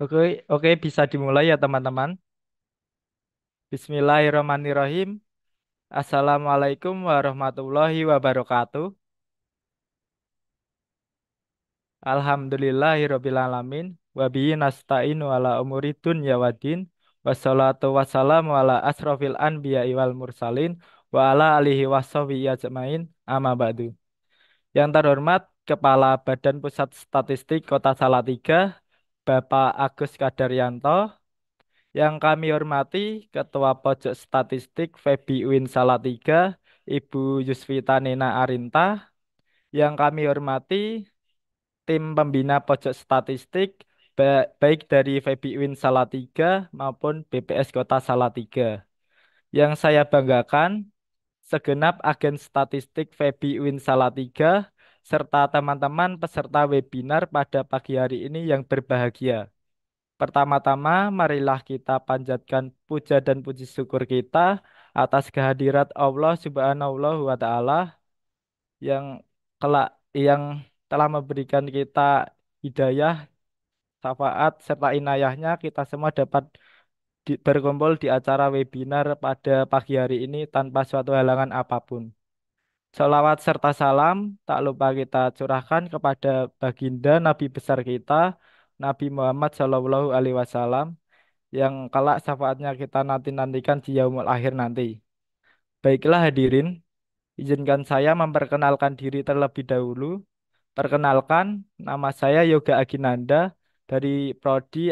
Oke, oke bisa dimulai ya teman-teman. Bismillahirrahmanirrahim. Assalamualaikum warahmatullahi wabarakatuh. Alhamdulillahirrabbilalamin. Wabihi nasta'inu ala umuri dunya waddin. Wassalatu wassalamu ala asrofil anbiya wal mursalin. Wa ala alihi wassabihi ajmain. Amma ba'du. Yang terhormat Kepala Badan Pusat Statistik Kota Salatiga, Bapak Agus Kadaryanto. Yang kami hormati Ketua Pojok Statistik Febi Uin Salatiga, Ibu Yusvita Nena Arinta. Yang kami hormati tim pembina Pojok Statistik baik dari Febi Uin Salatiga maupun BPS Kota Salatiga. Yang saya banggakan segenap agen statistik Febi Uin Salatiga serta teman-teman peserta webinar pada pagi hari ini yang berbahagia. Pertama-tama, marilah kita panjatkan puja dan puji syukur kita atas kehadirat Allah Subhanahu wa Ta'ala yang kelak yang telah memberikan kita hidayah, syafaat serta inayahnya kita semua dapat berkumpul di acara webinar pada pagi hari ini tanpa suatu halangan apapun. Salawat serta salam tak lupa kita curahkan kepada baginda Nabi besar kita, Nabi Muhammad Shallallahu Alaihi Wasallam yang kelak syafaatnya kita nanti-nantikan di yaumul akhir nanti. Baiklah hadirin, izinkan saya memperkenalkan diri terlebih dahulu. Perkenalkan, nama saya Yoga Aginanda dari Prodi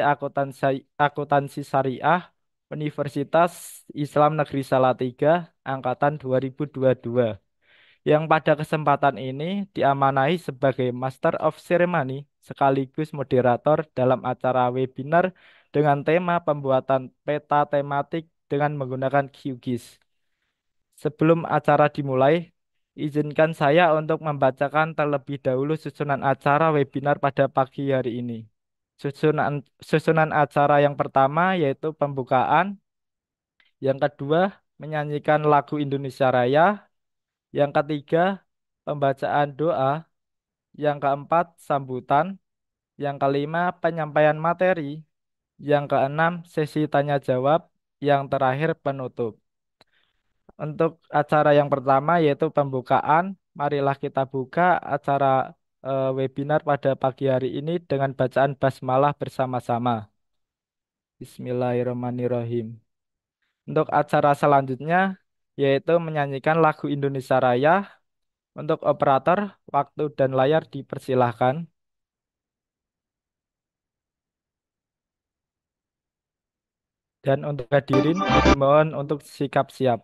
Akuntansi Syariah Universitas Islam Negeri Salatiga angkatan 2022 yang pada kesempatan ini diamanahi sebagai Master of Ceremony sekaligus moderator dalam acara webinar dengan tema pembuatan peta tematik dengan menggunakan QGIS. Sebelum acara dimulai, izinkan saya untuk membacakan terlebih dahulu susunan acara webinar pada pagi hari ini. Susunan susunan acara yang pertama yaitu pembukaan, yang kedua menyanyikan lagu Indonesia Raya, yang ketiga pembacaan doa, yang keempat sambutan, yang kelima penyampaian materi, yang keenam sesi tanya jawab, yang terakhir penutup. Untuk acara yang pertama yaitu pembukaan, marilah kita buka acara webinar pada pagi hari ini dengan bacaan basmalah bersama-sama. Bismillahirrahmanirrahim. Untuk acara selanjutnya yaitu menyanyikan lagu Indonesia Raya. Untuk operator, waktu dan layar dipersilahkan. Dan untuk hadirin, dimohon untuk sikap siap.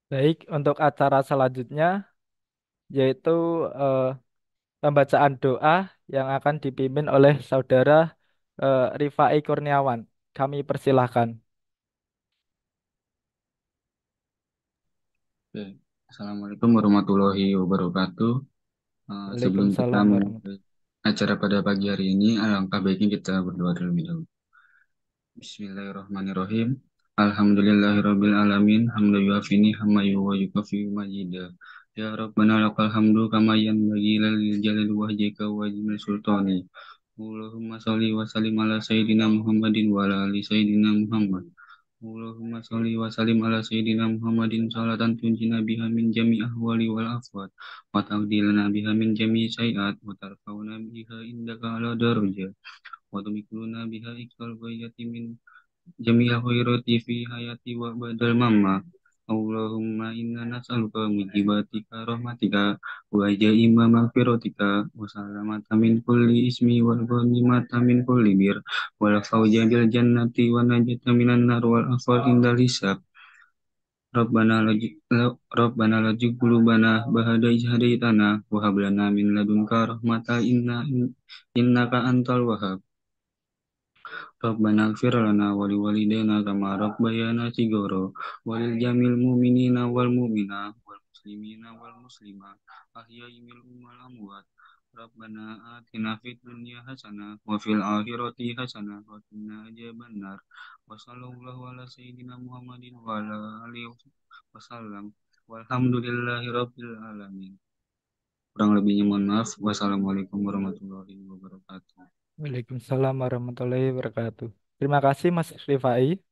Baik, untuk acara selanjutnya yaitu eh, pembacaan doa yang akan dipimpin oleh Saudara Rifai Kurniawan. Kami persilahkan. Oke. Assalamualaikum warahmatullahi wabarakatuh. Sebelum kita Waalaikumsalam memulai warahmatullahi. acara pada pagi hari ini, alangkah baiknya kita berdoa terlebih dahulu. Bismillahirrahmanirrahim. Alhamdulillahirabbil alamin. Hamdan yuafi ni'ma wa yukafi majidah. Ya Rabbana lakal hamdu kama yanbaghi lil jalali wajhika wa ajmil sultani. Allahumma shalli wa sallim ala sayyidina Muhammadin wa ala ali sayyidina Muhammad. Allahumma sholli wa sallim ala sayyidina Muhammadin salatan tunjina biha min jami' ahwali wal afwat wa taqdilana biha min jami' sayiat wa tarfauna biha indaka ala darajat wa tumikuluna biha ikal ghayyati min jami' khairati fi hayati wa badal mamma. Allahumma inna nas'aluka mujibatika rahmatika wa jaima maghfiratika wa salamata min kulli ismi wal ghanimata min kulli bir wal fawja bil jannati wa najata minan nar wal afwal indal hisab. Rabbana lajig qulubana ba'da idh hadaitana wa hab lana min ladunka rahmatan innaka antal wahhab. Rabbana ighfir lana wa liwalidayna kama rabbayana shighara wa lil jamil mu'minina wal mu'minat wal muslimina wal muslimat ahya'i minhum wal amwat. Rabbana atina fid dunya hasanah wa fil akhirati hasanah wa qina adzabannar. Wa sallallahu ala sayyidina Muhammadin wa ala alihi wasallam. Walhamdulillahi rabbil alamin. Kurang lebihnya mohon maaf. Wassalamualaikum warahmatullahi wabarakatuh. Waalaikumsalam warahmatullahi wabarakatuh. Terima kasih Mas Rifai.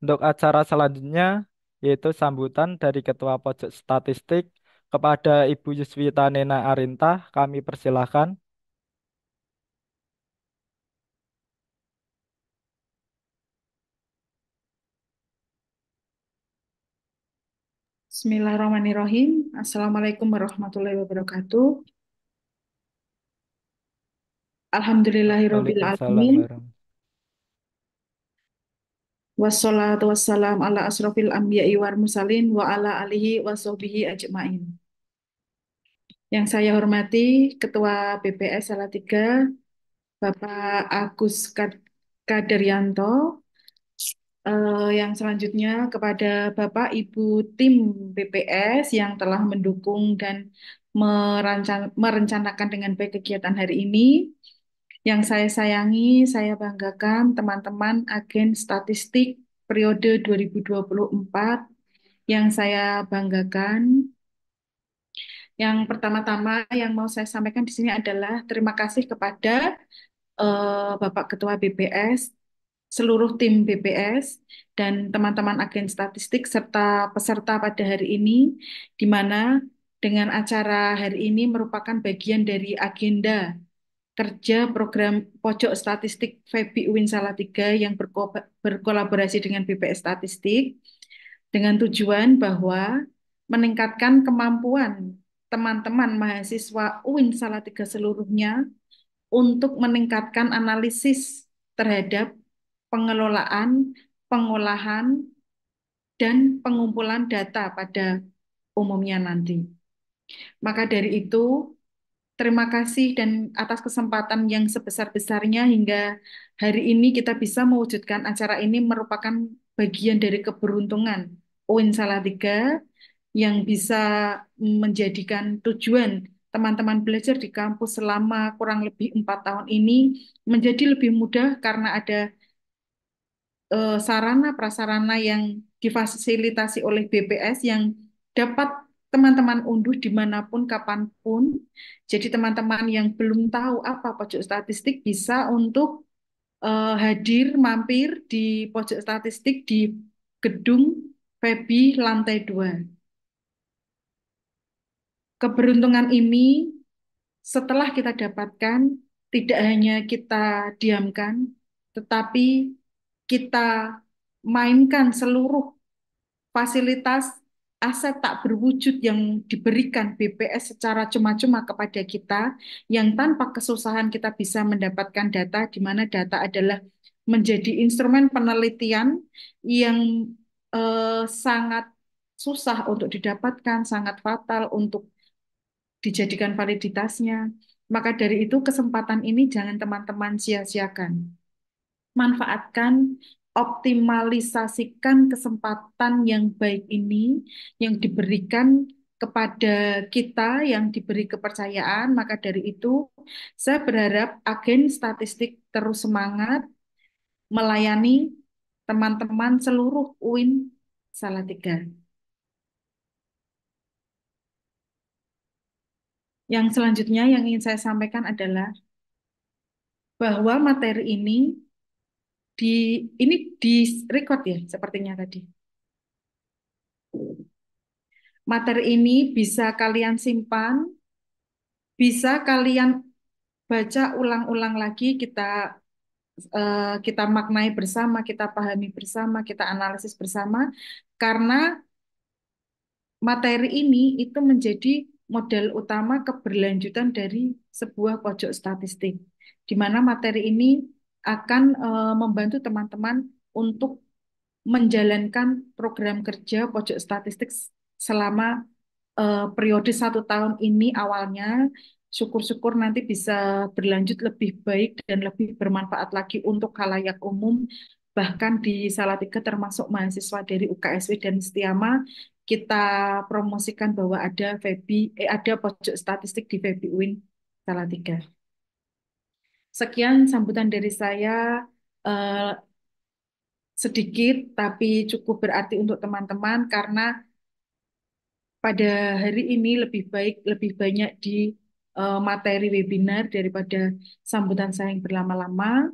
Untuk acara selanjutnya yaitu sambutan dari Ketua Pojok Statistik kepada Ibu Yuswita Nena Arintah. Kami persilahkan. Bismillahirrahmanirrahim. Assalamualaikum warahmatullahi wabarakatuh. Alhamdulillahirabbil Waalaikumsalam alamin. warahmatullahi. Wassalatu wassalam ala asrofil anbiya'i wal mursalin wa ala alihi wa sahbihi ajmain. Yang saya hormati Ketua BPS Salatiga, Bapak Agus Kadaryanto. Yang selanjutnya kepada Bapak Ibu tim BPS yang telah mendukung dan merencanakan dengan baik kegiatan hari ini. Yang saya sayangi, saya banggakan teman-teman agen statistik periode 2024. Yang saya banggakan, yang pertama-tama yang mau saya sampaikan di sini adalah terima kasih kepada Bapak Ketua BPS, seluruh tim BPS, dan teman-teman agen statistik serta peserta pada hari ini, di mana dengan acara hari ini merupakan bagian dari agenda kerja program Pojok Statistik FEBI UIN Salatiga yang berkolaborasi dengan BPS Statistik dengan tujuan bahwa meningkatkan kemampuan teman-teman mahasiswa UIN Salatiga seluruhnya untuk meningkatkan analisis terhadap pengelolaan, pengolahan, dan pengumpulan data pada umumnya nanti. Maka dari itu, terima kasih dan atas kesempatan yang sebesar-besarnya hingga hari ini kita bisa mewujudkan acara ini merupakan bagian dari keberuntungan UIN Salatiga yang bisa menjadikan tujuan teman-teman belajar di kampus selama kurang lebih 4 tahun ini menjadi lebih mudah karena ada sarana prasarana yang difasilitasi oleh BPS yang dapat teman-teman unduh dimanapun, kapanpun. Jadi teman-teman yang belum tahu apa pojok statistik bisa untuk hadir, mampir di pojok statistik di gedung FEBI lantai 2. Keberuntungan ini setelah kita dapatkan, tidak hanya kita diamkan, tetapi kita mainkan seluruh fasilitas aset tak berwujud yang diberikan BPS secara cuma-cuma kepada kita, yang tanpa kesusahan kita bisa mendapatkan data, di mana data adalah menjadi instrumen penelitian yang sangat susah untuk didapatkan, sangat fatal untuk dijadikan validitasnya. Maka dari itu kesempatan ini jangan teman-teman sia-siakan. Manfaatkan, optimalisasikan kesempatan yang baik ini yang diberikan kepada kita, yang diberi kepercayaan. Maka dari itu, saya berharap agen statistik terus semangat melayani teman-teman seluruh UIN Salatiga. Yang selanjutnya yang ingin saya sampaikan adalah bahwa materi di ini di record ya sepertinya tadi. Materi ini bisa kalian simpan, bisa kalian baca ulang-ulang lagi, kita maknai bersama, kita pahami bersama, kita analisis bersama, karena materi ini itu menjadi modal utama keberlanjutan dari sebuah pojok statistik, di mana materi ini akan membantu teman-teman untuk menjalankan program kerja pojok statistik selama periode 1 tahun ini awalnya. Syukur-syukur nanti bisa berlanjut lebih baik dan lebih bermanfaat lagi untuk khalayak umum. Bahkan di Salatiga termasuk mahasiswa dari UKSW dan Setiama, kita promosikan bahwa ada ada pojok statistik di FEBI UIN Salatiga. Sekian sambutan dari saya. eh, Sedikit tapi cukup berarti untuk teman-teman karena pada hari ini lebih baik, lebih banyak di materi webinar daripada sambutan saya yang berlama-lama.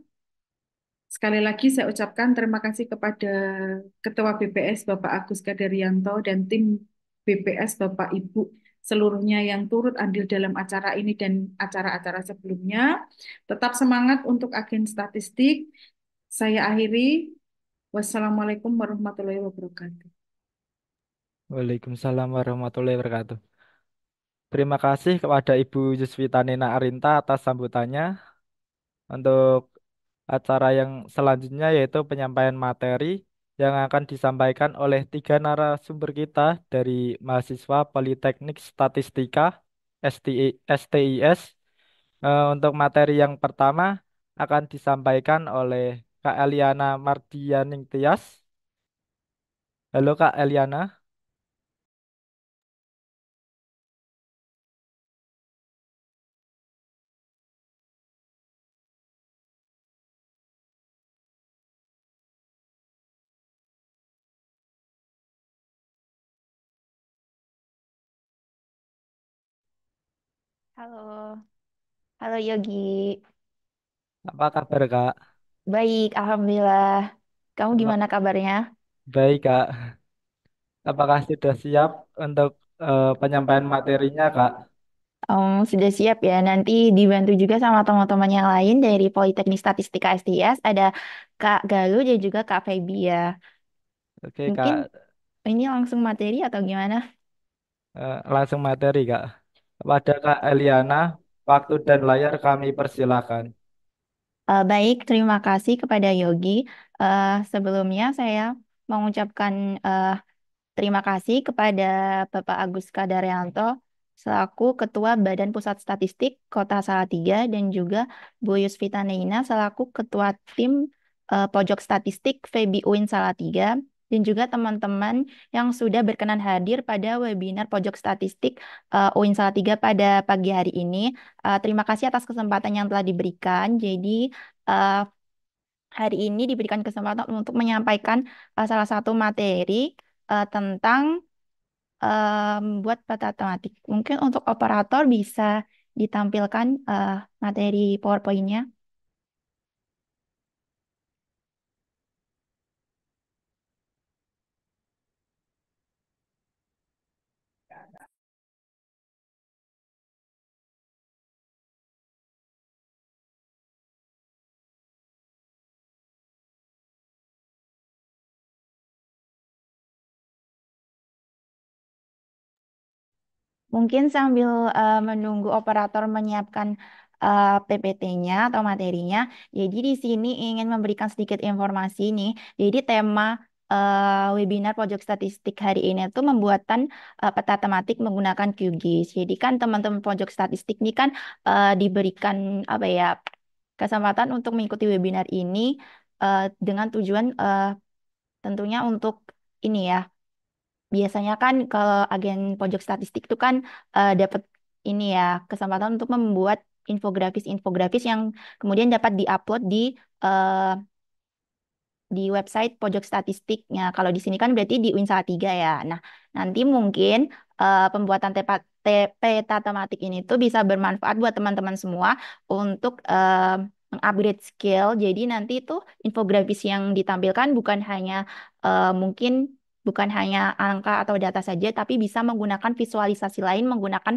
Sekali lagi saya ucapkan terima kasih kepada Ketua BPS Bapak Agus Kadaryanto dan tim BPS Bapak Ibu seluruhnya yang turut andil dalam acara ini dan acara-acara sebelumnya. Tetap semangat untuk agen statistik. Saya akhiri. Wassalamualaikum warahmatullahi wabarakatuh. Waalaikumsalam warahmatullahi wabarakatuh. Terima kasih kepada Ibu Yuswita Nina Arinta atas sambutannya. Untuk acara yang selanjutnya yaitu penyampaian materi yang akan disampaikan oleh tiga narasumber kita dari mahasiswa Politeknik Statistika STIS. Untuk materi yang pertama akan disampaikan oleh Kak Eliana Mardianing Tias. Halo Kak Eliana. Halo, halo Yogi. Apa kabar Kak? Baik, Alhamdulillah. Kamu Apa- gimana kabarnya? Baik Kak. Apakah sudah siap untuk penyampaian materinya Kak? Sudah siap ya. Nanti dibantu juga sama teman-teman yang lain dari Politeknik Statistika STS. Ada Kak Galuh dan juga Kak Feby ya. Oke Mungkin Kak. ini langsung materi atau gimana? Langsung materi Kak. Kepada Kak Eliana, waktu dan layar kami persilakan. Baik, terima kasih kepada Yogi. Sebelumnya saya mengucapkan terima kasih kepada Bapak Agus Kadaryanto selaku Ketua Badan Pusat Statistik Kota Salatiga dan juga Bu Yusvita Neina selaku Ketua Tim Pojok Statistik FEBI UIN Salatiga dan juga teman-teman yang sudah berkenan hadir pada webinar Pojok Statistik UIN Salatiga pada pagi hari ini. Terima kasih atas kesempatan yang telah diberikan. Jadi eh, hari ini diberikan kesempatan untuk menyampaikan salah satu materi tentang buat matematik. Mungkin untuk operator bisa ditampilkan materi PowerPoint-nya. Mungkin sambil menunggu operator menyiapkan PPT-nya atau materinya. Jadi di sini ingin memberikan sedikit informasi nih. Jadi tema webinar pojok statistik hari ini tuh membuatan peta tematik menggunakan QGIS. Jadi kan teman-teman pojok statistik ini kan diberikan apa ya kesempatan untuk mengikuti webinar ini dengan tujuan tentunya untuk ini ya. Biasanya kan kalau agen pojok statistik itu kan dapat ini ya kesempatan untuk membuat infografis-infografis yang kemudian dapat diupload eh, di website pojok statistiknya. Kalau di sini kan berarti di Win tiga ya. Nah, nanti mungkin pembuatan peta tematik ini tuh bisa bermanfaat buat teman-teman semua untuk mengupgrade skill. Jadi nanti itu infografis yang ditampilkan bukan hanya mungkin bukan hanya angka atau data saja, tapi bisa menggunakan visualisasi lain menggunakan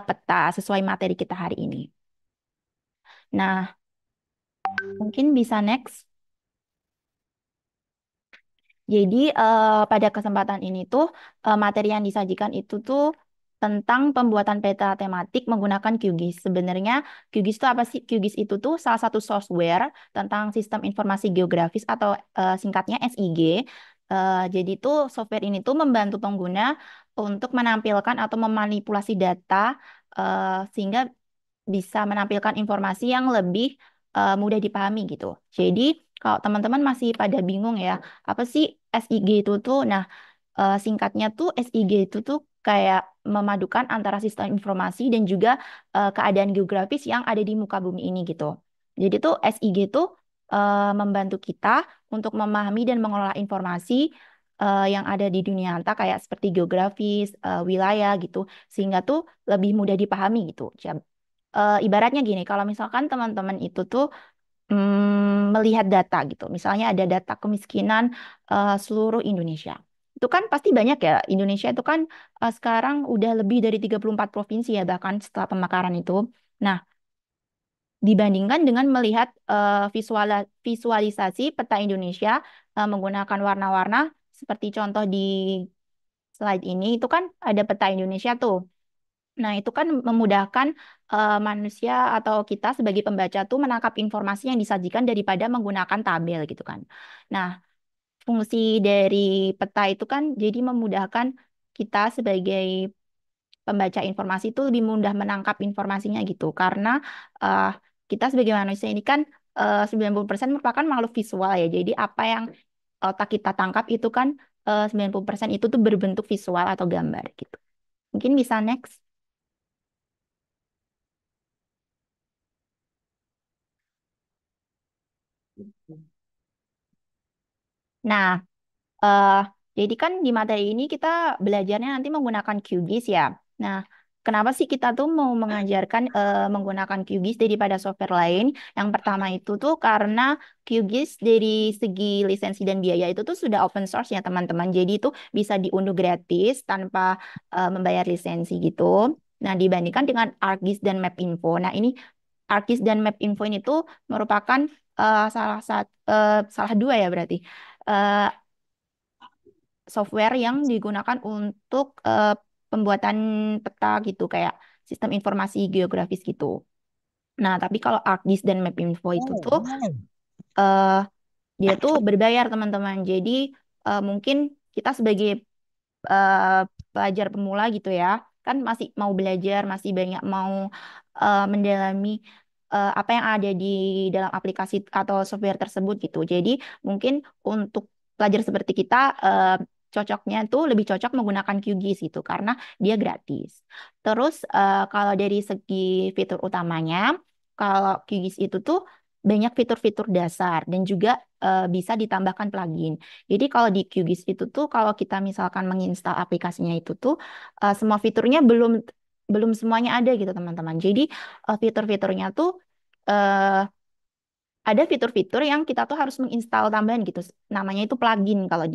peta sesuai materi kita hari ini. Nah, mungkin bisa next. Jadi pada kesempatan ini tuh materi yang disajikan itu tuh tentang pembuatan peta tematik menggunakan QGIS. Sebenarnya QGIS itu apa sih? QGIS itu tuh salah satu software tentang sistem informasi geografis atau singkatnya SIG. Jadi tuh software ini tuh membantu pengguna untuk menampilkan atau memanipulasi data sehingga bisa menampilkan informasi yang lebih mudah dipahami gitu. Jadi kalau teman-teman masih pada bingung ya, apa sih SIG itu tuh? Nah, singkatnya tuh SIG itu tuh kayak memadukan antara sistem informasi dan juga keadaan geografis yang ada di muka bumi ini gitu. Jadi tuh SIG tuh membantu kita untuk memahami dan mengelola informasi yang ada di dunia nyata kayak seperti geografis, wilayah gitu, sehingga tuh lebih mudah dipahami gitu. Ibaratnya gini, kalau misalkan teman-teman itu tuh melihat data gitu. Misalnya ada data kemiskinan seluruh Indonesia. Itu kan pasti banyak ya. Indonesia itu kan sekarang udah lebih dari 34 provinsi ya bahkan setelah pemekaran itu. Nah, dibandingkan dengan melihat visualisasi peta Indonesia menggunakan warna-warna seperti contoh di slide ini itu kan ada peta Indonesia tuh. Nah, itu kan memudahkan manusia atau kita sebagai pembaca tuh menangkap informasi yang disajikan daripada menggunakan tabel gitu kan. Nah, fungsi dari peta itu kan jadi memudahkan kita sebagai pembaca informasi itu lebih mudah menangkap informasinya gitu. Karena eh, kita sebagai manusia ini kan 90% merupakan makhluk visual ya. Jadi apa yang otak kita tangkap itu kan 90% itu tuh berbentuk visual atau gambar gitu. Mungkin bisa next. Nah, Eh, jadi kan di materi ini kita belajarnya nanti menggunakan QGIS ya. Nah, kenapa sih kita tuh mau mengajarkan menggunakan QGIS daripada software lain? Yang pertama itu tuh karena QGIS dari segi lisensi dan biaya itu tuh sudah open source ya teman-teman. Jadi itu bisa diunduh gratis tanpa membayar lisensi gitu. Nah, dibandingkan dengan ArcGIS dan MapInfo. Nah, ini ArcGIS dan MapInfo ini tuh merupakan salah dua ya berarti. Eh, Software yang digunakan untuk pembuatan peta gitu kayak sistem informasi geografis gitu. Nah, tapi kalau ArcGIS dan MapInfo itu tuh eh, dia tuh berbayar teman-teman. Jadi mungkin kita sebagai eh, pelajar pemula gitu ya, kan masih mau belajar, masih banyak mau mendalami apa yang ada di dalam aplikasi atau software tersebut gitu. Jadi mungkin untuk pelajar seperti kita cocoknya tuh lebih cocok menggunakan QGIS gitu karena dia gratis. Terus kalau dari segi fitur utamanya, kalau QGIS itu tuh banyak fitur-fitur dasar dan juga bisa ditambahkan plugin. Jadi kalau di QGIS itu tuh kalau kita misalkan menginstal aplikasinya itu tuh semua fiturnya belum belum semuanya ada gitu teman-teman. Jadi fitur-fiturnya tuh eh, ada fitur-fitur yang kita tuh harus menginstal tambahan gitu. Namanya itu plugin kalau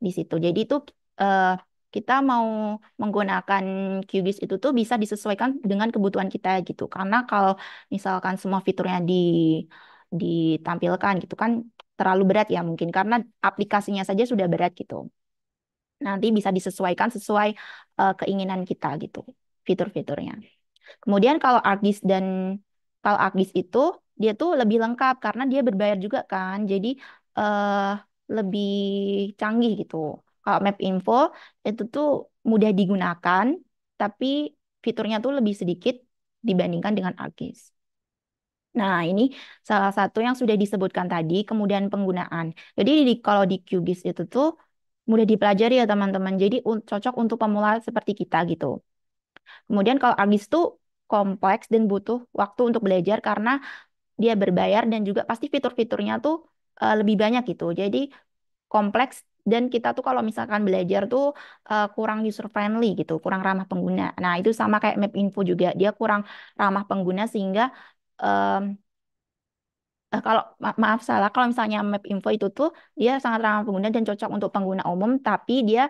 di situ. Jadi itu eh, kita mau menggunakan QGIS itu tuh bisa disesuaikan dengan kebutuhan kita gitu. Karena kalau misalkan semua fiturnya ditampilkan gitu kan terlalu berat ya mungkin karena aplikasinya saja sudah berat gitu. Nanti bisa disesuaikan sesuai keinginan kita gitu fitur-fiturnya. Kemudian kalau ArcGIS itu dia tuh lebih lengkap karena dia berbayar juga kan. Jadi eh, lebih canggih gitu. Kalau Map Info itu tuh mudah digunakan, tapi fiturnya tuh lebih sedikit dibandingkan dengan ArcGIS. Nah, ini salah satu yang sudah disebutkan tadi, kemudian penggunaan. Jadi kalau di QGIS itu tuh mudah dipelajari ya teman-teman. Jadi cocok untuk pemula seperti kita gitu. Kemudian kalau ArcGIS tuh kompleks dan butuh waktu untuk belajar karena dia berbayar dan juga pasti fitur-fiturnya tuh lebih banyak gitu. Jadi kompleks dan kita tuh kalau misalkan belajar tuh kurang user friendly gitu, kurang ramah pengguna. Nah, itu sama kayak Map Info juga, dia kurang ramah pengguna sehingga kalau maaf salah, kalau misalnya Map Info itu tuh dia sangat ramah pengguna dan cocok untuk pengguna umum, tapi dia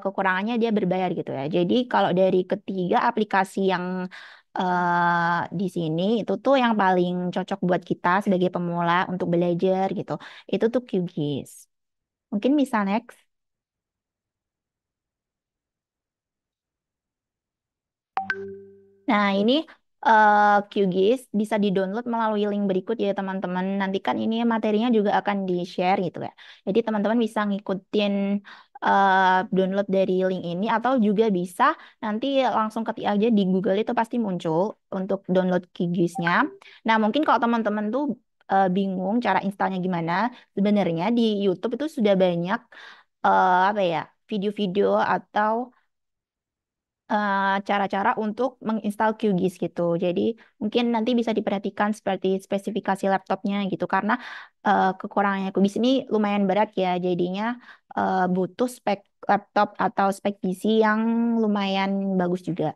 kekurangannya dia berbayar gitu ya. Jadi kalau dari ketiga aplikasi yang di sini itu tuh yang paling cocok buat kita sebagai pemula untuk belajar gitu. Itu tuh QGIS. Mungkin bisa next. Nah, ini QGIS bisa di-download melalui link berikut ya teman-teman. Nanti kan ini materinya juga akan di-share gitu ya. Jadi teman-teman bisa ngikutin download dari link ini atau juga bisa nanti langsung ketik aja di Google itu pasti muncul untuk download QGIS-nya. Nah, mungkin kalau teman-teman tuh bingung cara installnya gimana, sebenarnya di YouTube itu sudah banyak apa ya, video-video atau cara-cara untuk menginstal QGIS gitu. Jadi mungkin nanti bisa diperhatikan seperti spesifikasi laptopnya gitu karena kekurangannya QGIS ini lumayan berat ya. Jadinya butuh spek laptop atau spek PC yang lumayan bagus juga.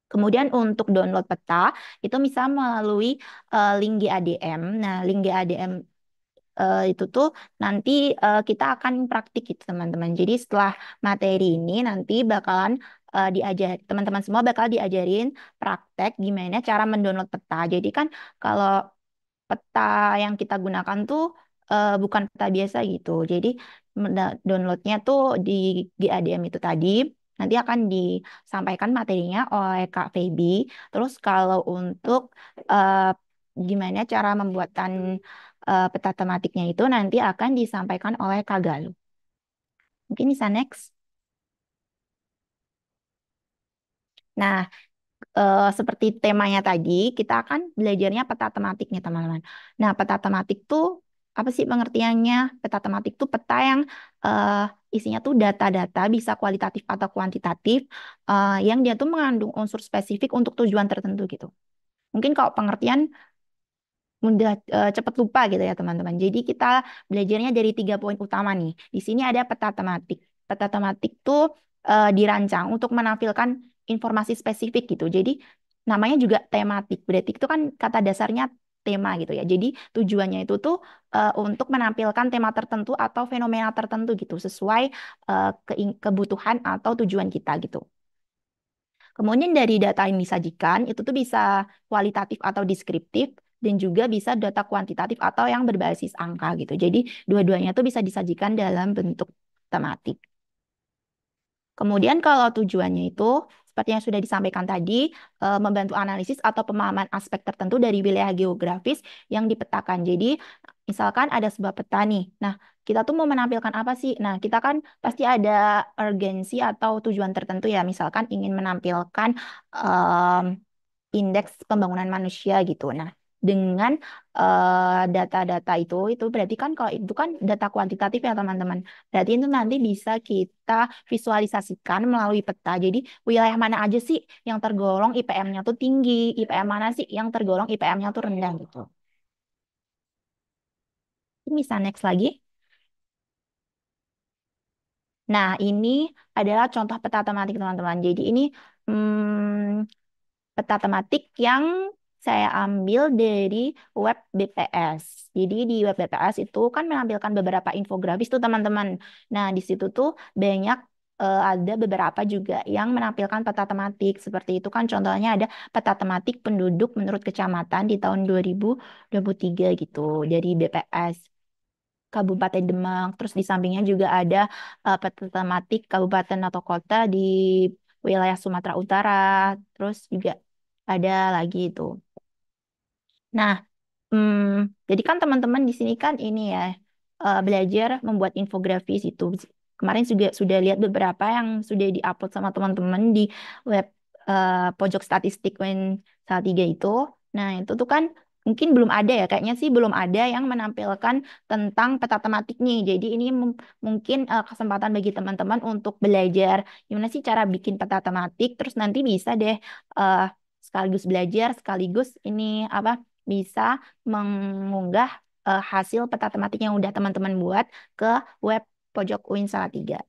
Kemudian untuk download peta itu bisa melalui link GADM. Nah, link GADM itu tuh nanti kita akan praktik gitu teman-teman. Jadi setelah materi ini nanti bakalan diajar teman-teman semua bakal diajarin praktek gimana cara mendownload peta. Jadi kan kalau peta yang kita gunakan tuh bukan peta biasa gitu. Jadi downloadnya tuh di GADM itu tadi. Nanti akan disampaikan materinya oleh Kak Feby. Terus kalau untuk eh, gimana cara membuatan peta tematiknya itu nanti akan disampaikan oleh Kak Galuh. Mungkin bisa next. Nah, seperti temanya tadi, kita akan belajarnya peta tematik nih teman-teman. Nah, peta tematik tuh apa sih pengertiannya? Peta tematik tuh peta yang eh, isinya tuh data-data bisa kualitatif atau kuantitatif yang dia tuh mengandung unsur spesifik untuk tujuan tertentu gitu. Mungkin kalau pengertian mudah cepat lupa gitu ya teman-teman. Jadi kita belajarnya dari 3 poin utama nih. Di sini ada peta tematik. Peta tematik tuh dirancang untuk menampilkan informasi spesifik gitu. Jadi namanya juga tematik. Berarti itu kan kata dasarnya tema gitu ya. Jadi tujuannya itu tuh untuk menampilkan tema tertentu atau fenomena tertentu gitu sesuai kebutuhan atau tujuan kita gitu. Kemudian dari data yang disajikan itu tuh bisa kualitatif atau deskriptif dan juga bisa data kuantitatif atau yang berbasis angka gitu. Jadi dua-duanya tuh bisa disajikan dalam bentuk tematik. Kemudian kalau tujuannya itu seperti yang sudah disampaikan tadi, membantu analisis atau pemahaman aspek tertentu dari wilayah geografis yang dipetakan. Jadi misalkan ada sebuah peta nih. Nah, kita tuh mau menampilkan apa sih? Nah, kita kan pasti ada urgensi atau tujuan tertentu ya. Misalkan ingin menampilkan em, indeks pembangunan manusia gitu. Nah, dengan data-data itu berarti kan kalau itu kan data kuantitatif ya teman-teman. Berarti itu nanti bisa kita visualisasikan melalui peta. Jadi wilayah mana aja sih yang tergolong IPM-nya tuh tinggi, IPM mana sih yang tergolong IPM-nya tuh rendah gitu. Ini bisa next lagi. Nah, ini adalah contoh peta tematik teman-teman. Jadi ini hmm, peta tematik yang saya ambil dari web BPS. Jadi di web BPS itu kan menampilkan beberapa infografis tuh teman-teman. Nah, di situ tuh banyak ada beberapa juga yang menampilkan peta tematik. Seperti itu kan contohnya ada peta tematik penduduk menurut kecamatan di tahun 2023 gitu dari BPS. Kabupaten Demak. Terus di sampingnya juga ada peta tematik kabupaten atau kota di wilayah Sumatera Utara. Terus juga ada lagi itu. Nah, jadi kan teman-teman di sini kan ini ya belajar membuat infografis itu. Kemarin juga sudah lihat beberapa yang sudah diupload sama teman-teman di web pojok statistik Win tiga itu. Nah, itu tuh kan mungkin belum ada ya, kayaknya sih belum ada yang menampilkan tentang peta tematik nih. Jadi ini mungkin kesempatan bagi teman-teman untuk belajar gimana sih cara bikin peta tematik, terus nanti bisa deh eh, sekaligus belajar, sekaligus ini apa bisa mengunggah hasil peta tematik yang udah teman-teman buat ke web pojok UIN Salatiga.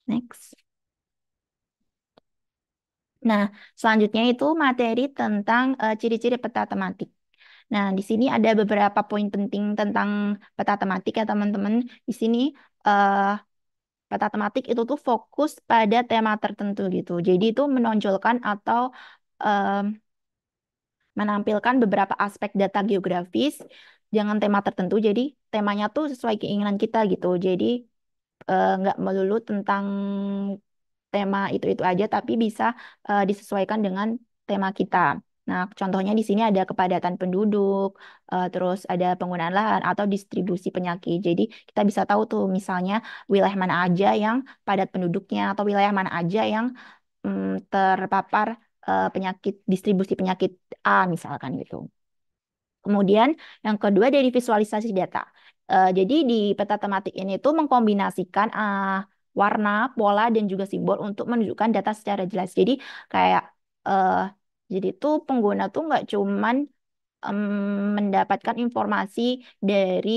Next. Nah, selanjutnya itu materi tentang ciri-ciri peta tematik. Nah, di sini ada beberapa poin penting tentang peta tematik ya teman-teman. Di sini eh, peta tematik itu tuh fokus pada tema tertentu gitu. Jadi itu menonjolkan atau em, menampilkan beberapa aspek data geografis dengan tema tertentu. Jadi temanya tuh sesuai keinginan kita gitu. Jadi nggak melulu tentang tema itu-itu aja, tapi bisa disesuaikan dengan tema kita. Nah, contohnya di sini ada kepadatan penduduk, terus ada penggunaan lahan atau distribusi penyakit. Jadi kita bisa tahu tuh misalnya wilayah mana aja yang padat penduduknya atau wilayah mana aja yang terpapar penyakit distribusi penyakit A misalkan gitu. Kemudian yang kedua dari visualisasi data. Jadi di peta tematik ini tuh mengkombinasikan warna, pola, dan juga simbol untuk menunjukkan data secara jelas. Jadi kayak eh, jadi tuh pengguna tuh nggak cuman mendapatkan informasi dari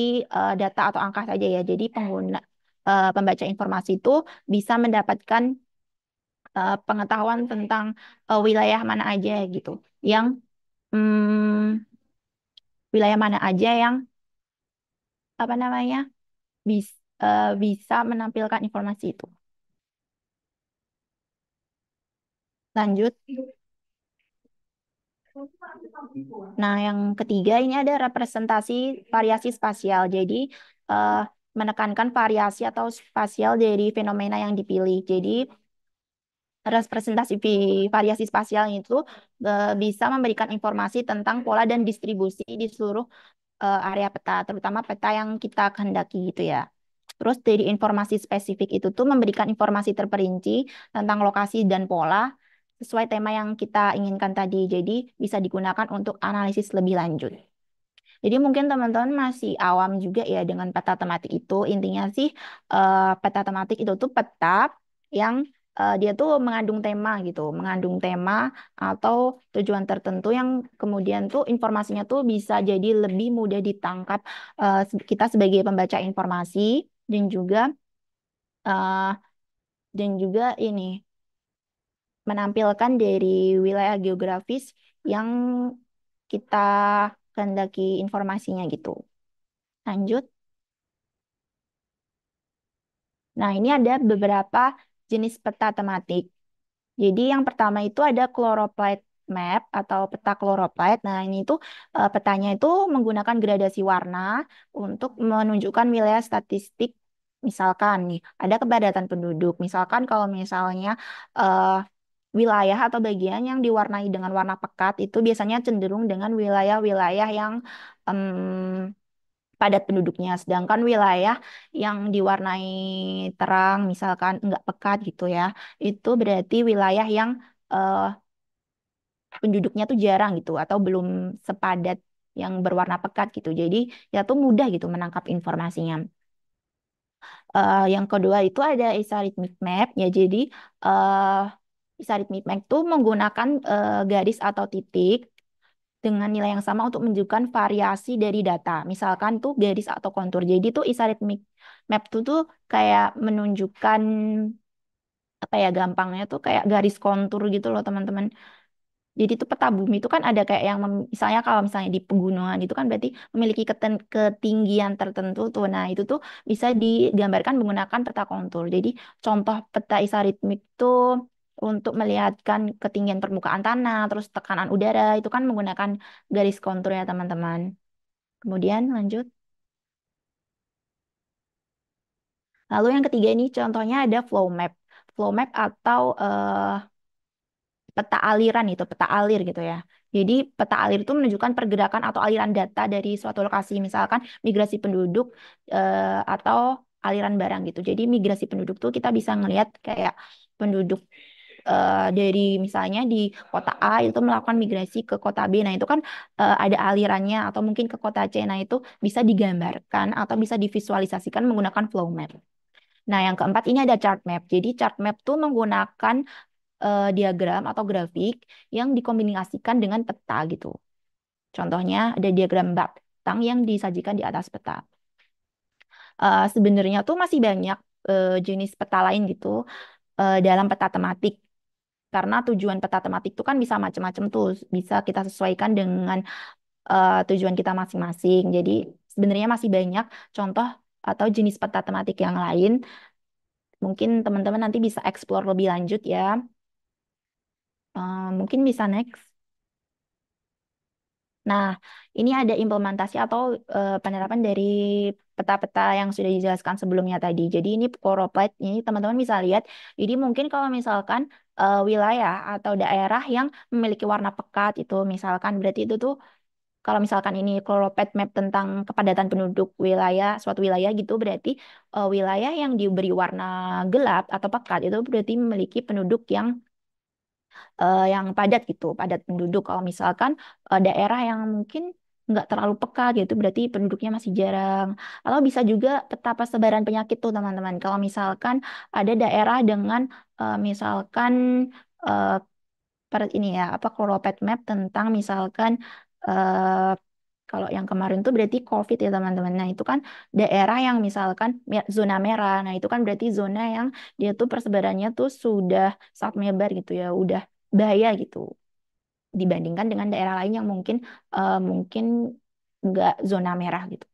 data atau angka saja ya. Jadi pengguna pembaca informasi itu bisa mendapatkan pengetahuan tentang wilayah mana aja gitu. Yang mm, wilayah mana aja yang apa namanya bisa menampilkan informasi itu. Lanjut. Nah, yang ketiga ini ada representasi variasi spasial. Jadi eh, menekankan variasi atau spasial dari fenomena yang dipilih. Jadi representasi variasi spasial itu bisa memberikan informasi tentang pola dan distribusi di seluruh area peta, terutama peta yang kita kehendaki gitu ya. Terus dari informasi spesifik itu tuh memberikan informasi terperinci tentang lokasi dan pola sesuai tema yang kita inginkan tadi. Jadi bisa digunakan untuk analisis lebih lanjut. Jadi mungkin teman-teman masih awam juga ya dengan peta tematik itu. Intinya sih peta tematik itu tuh peta yang dia tuh mengandung tema gitu, mengandung tema atau tujuan tertentu yang kemudian tuh informasinya tuh bisa jadi lebih mudah ditangkap kita sebagai pembaca informasi dan juga eh, ini menampilkan dari wilayah geografis yang kita kehendaki informasinya gitu. Lanjut. Nah, ini ada beberapa jenis peta tematik. Jadi yang pertama itu ada choropleth map atau peta choropleth. Nah, ini tuh petanya itu menggunakan gradasi warna untuk menunjukkan wilayah statistik. Misalkan nih, ada kepadatan penduduk. Misalkan kalau misalnya eh, wilayah atau bagian yang diwarnai dengan warna pekat itu biasanya cenderung dengan wilayah-wilayah yang padat penduduknya. Sedangkan wilayah yang diwarnai terang, misalkan enggak pekat gitu ya, itu berarti wilayah yang eh, penduduknya tuh jarang gitu atau belum sepadat yang berwarna pekat gitu. Jadi ya tuh mudah gitu menangkap informasinya. Yang kedua itu ada Isarithmic Map ya. Jadi eh Isarithmic Map itu menggunakan garis atau titik dengan nilai yang sama untuk menunjukkan variasi dari data. Misalkan tuh garis atau kontur. Jadi tuh Isarithmic Map tuh kayak menunjukkan apa ya gampangnya tuh kayak garis kontur gitu loh teman-teman. Jadi tuh peta bumi itu kan ada kayak yang misalnya kalau misalnya di pegunungan itu kan berarti memiliki ketinggian tertentu tuh. Nah, itu tuh bisa digambarkan menggunakan peta kontur. Jadi contoh peta isaritmik tuh untuk melihatkan ketinggian permukaan tanah, terus tekanan udara itu kan menggunakan garis kontur ya teman-teman. Kemudian lanjut. Lalu yang ketiga ini contohnya ada flow map. Flow map atau peta aliran itu, peta alir gitu ya. Jadi peta alir itu menunjukkan pergerakan atau aliran data dari suatu lokasi, misalkan migrasi penduduk atau aliran barang gitu. Jadi migrasi penduduk tuh kita bisa ngelihat kayak penduduk dari misalnya di kota A itu melakukan migrasi ke kota B. Nah, itu kan ada alirannya atau mungkin ke kota C. Nah, itu bisa digambarkan atau bisa divisualisasikan menggunakan flow map. Nah, yang keempat ini ada chart map. Jadi chart map tuh menggunakan diagram atau grafik yang dikombinasikan dengan peta gitu. Contohnya ada diagram batang yang disajikan di atas peta. Sebenarnya tuh masih banyak jenis peta lain gitu dalam peta tematik. Karena tujuan peta tematik itu kan bisa macam-macam tuh, bisa kita sesuaikan dengan tujuan kita masing-masing. Jadi sebenarnya masih banyak contoh atau jenis peta tematik yang lain. Mungkin teman-teman nanti bisa explore lebih lanjut ya. Mungkin bisa next. Nah, ini ada implementasi atau penerapan dari peta-peta yang sudah dijelaskan sebelumnya tadi. Jadi ini choropleth, ini teman-teman bisa lihat. Jadi mungkin kalau misalkan wilayah atau daerah yang memiliki warna pekat itu misalkan berarti itu tuh kalau misalkan ini choropleth map tentang kepadatan penduduk wilayah, suatu wilayah gitu berarti wilayah yang diberi warna gelap atau pekat itu berarti memiliki penduduk yang padat gitu, padat penduduk. Kalau misalkan daerah yang mungkin nggak terlalu pekat gitu, berarti penduduknya masih jarang. Atau bisa juga peta persebaran penyakit tuh teman-teman. Kalau misalkan ada daerah dengan misalkan eh, ini ya apa choropleth map tentang misalkan eh, kalau yang kemarin tuh berarti COVID ya teman-teman. Nah itu kan daerah yang misalkan zona merah. Nah itu kan berarti zona yang dia tuh persebarannya tuh sudah sangat menyebar gitu ya, udah bahaya gitu dibandingkan dengan daerah lain yang mungkin nggak zona merah gitu.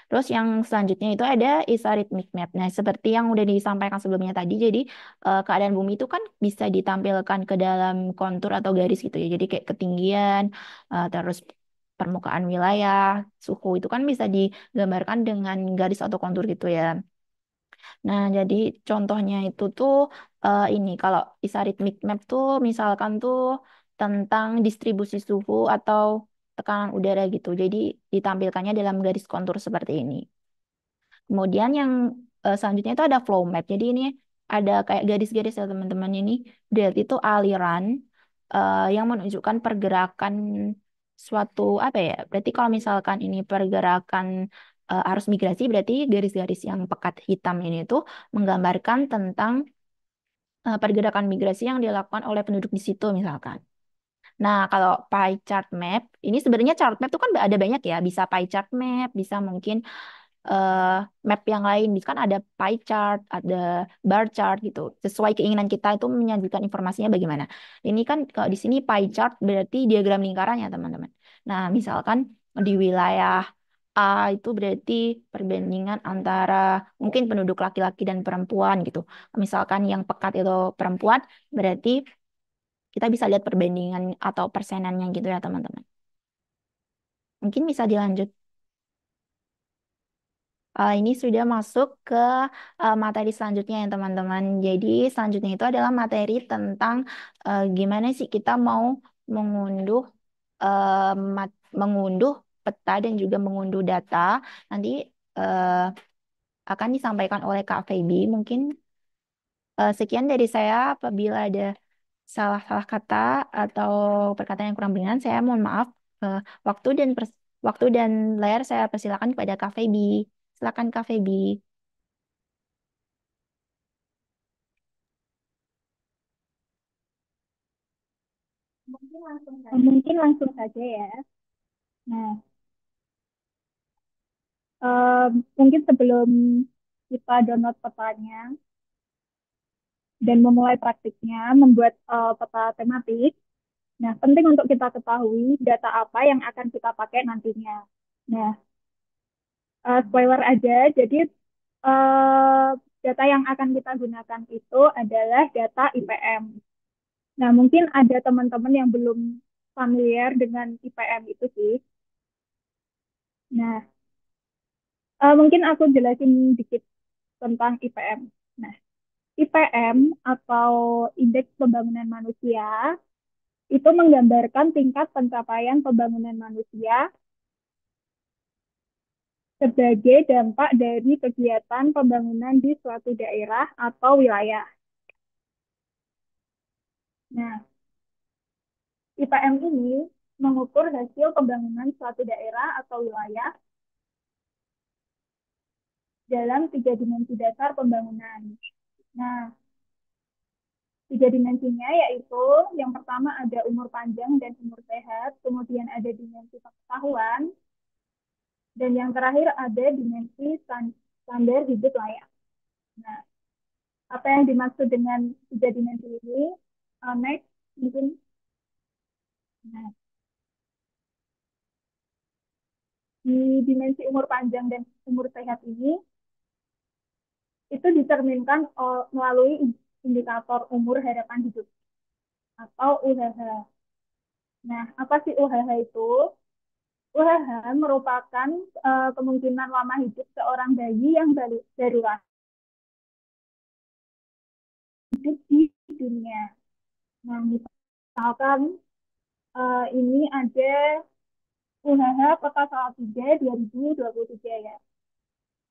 Terus yang selanjutnya itu ada isarithmic map. Nah, seperti yang udah disampaikan sebelumnya tadi, jadi keadaan bumi itu kan bisa ditampilkan ke dalam kontur atau garis gitu ya. Jadi kayak ketinggian, terus permukaan wilayah, suhu itu kan bisa digambarkan dengan garis atau kontur gitu ya. Nah, jadi contohnya itu tuh ini kalau isarithmic map tuh misalkan tuh tentang distribusi suhu atau tekanan udara gitu. Jadi ditampilkannya dalam garis kontur seperti ini. Kemudian yang selanjutnya itu ada flow map. Jadi ini ada kayak garis-garis ya teman-teman ini. Berarti itu aliran yang menunjukkan pergerakan suatu apa ya? Berarti kalau misalkan ini pergerakan arus migrasi, berarti garis-garis yang pekat hitam ini tuh menggambarkan tentang pergerakan migrasi yang dilakukan oleh penduduk di situ misalkan. Nah, kalau pie chart map, ini sebenarnya chart map itu kan ada banyak ya, bisa pie chart map, bisa mungkin eh, map yang lain, kan ada pie chart, ada bar chart gitu. Sesuai keinginan kita itu menyajikan informasinya bagaimana. Ini kan kalau di sini pie chart berarti diagram lingkarannya, teman-teman. Nah, misalkan di wilayah A itu berarti perbandingan antara mungkin penduduk laki-laki dan perempuan gitu. Misalkan yang pekat itu perempuan, berarti kita bisa lihat perbandingan atau persenannya gitu ya, teman-teman. Mungkin bisa dilanjut. Ini sudah masuk ke materi selanjutnya ya teman-teman. Jadi selanjutnya itu adalah materi tentang gimana sih kita mau mengunduh eh, mengunduh peta dan juga mengunduh data. Nanti eh, akan disampaikan oleh Kak Feby. Mungkin sekian dari saya. Apabila ada salah-salah kata atau perkataan yang kurang berkenan, saya mohon maaf. Eh, waktu dan waktu dan layar saya persilakan kepada Kak Feby. Silakan Kak Feby. Mungkin langsung saja ya. Nah, mungkin sebelum kita download petanya dan memulai praktiknya membuat peta tematik, nah penting untuk kita ketahui data apa yang akan kita pakai nantinya. Nah, spoiler aja, jadi eh, data yang akan kita gunakan itu adalah data IPM. Nah, mungkin ada teman-teman yang belum familiar dengan IPM itu sih. Nah, mungkin aku jelasin dikit tentang IPM. Nah, IPM atau Indeks Pembangunan Manusia itu menggambarkan tingkat pencapaian pembangunan manusia sebagai dampak dari kegiatan pembangunan di suatu daerah atau wilayah. Nah, IPM ini mengukur hasil pembangunan suatu daerah atau wilayah dalam tiga dimensi dasar pembangunan. Nah, tiga dimensinya yaitu yang pertama ada umur panjang dan umur sehat, kemudian ada dimensi pengetahuan, dan yang terakhir ada dimensi standar hidup layak. Nah, apa yang dimaksud dengan tiga dimensi ini? Next, mungkin. Nah, di dimensi umur panjang dan umur sehat ini itu dicerminkan melalui indikator umur harapan hidup atau UHH. Nah, apa sih UHH itu? UHH merupakan kemungkinan lama hidup seorang bayi yang baru lahir di dunia. Nah, misalkan ini ada UHH Kota Salatiga 2023 ya.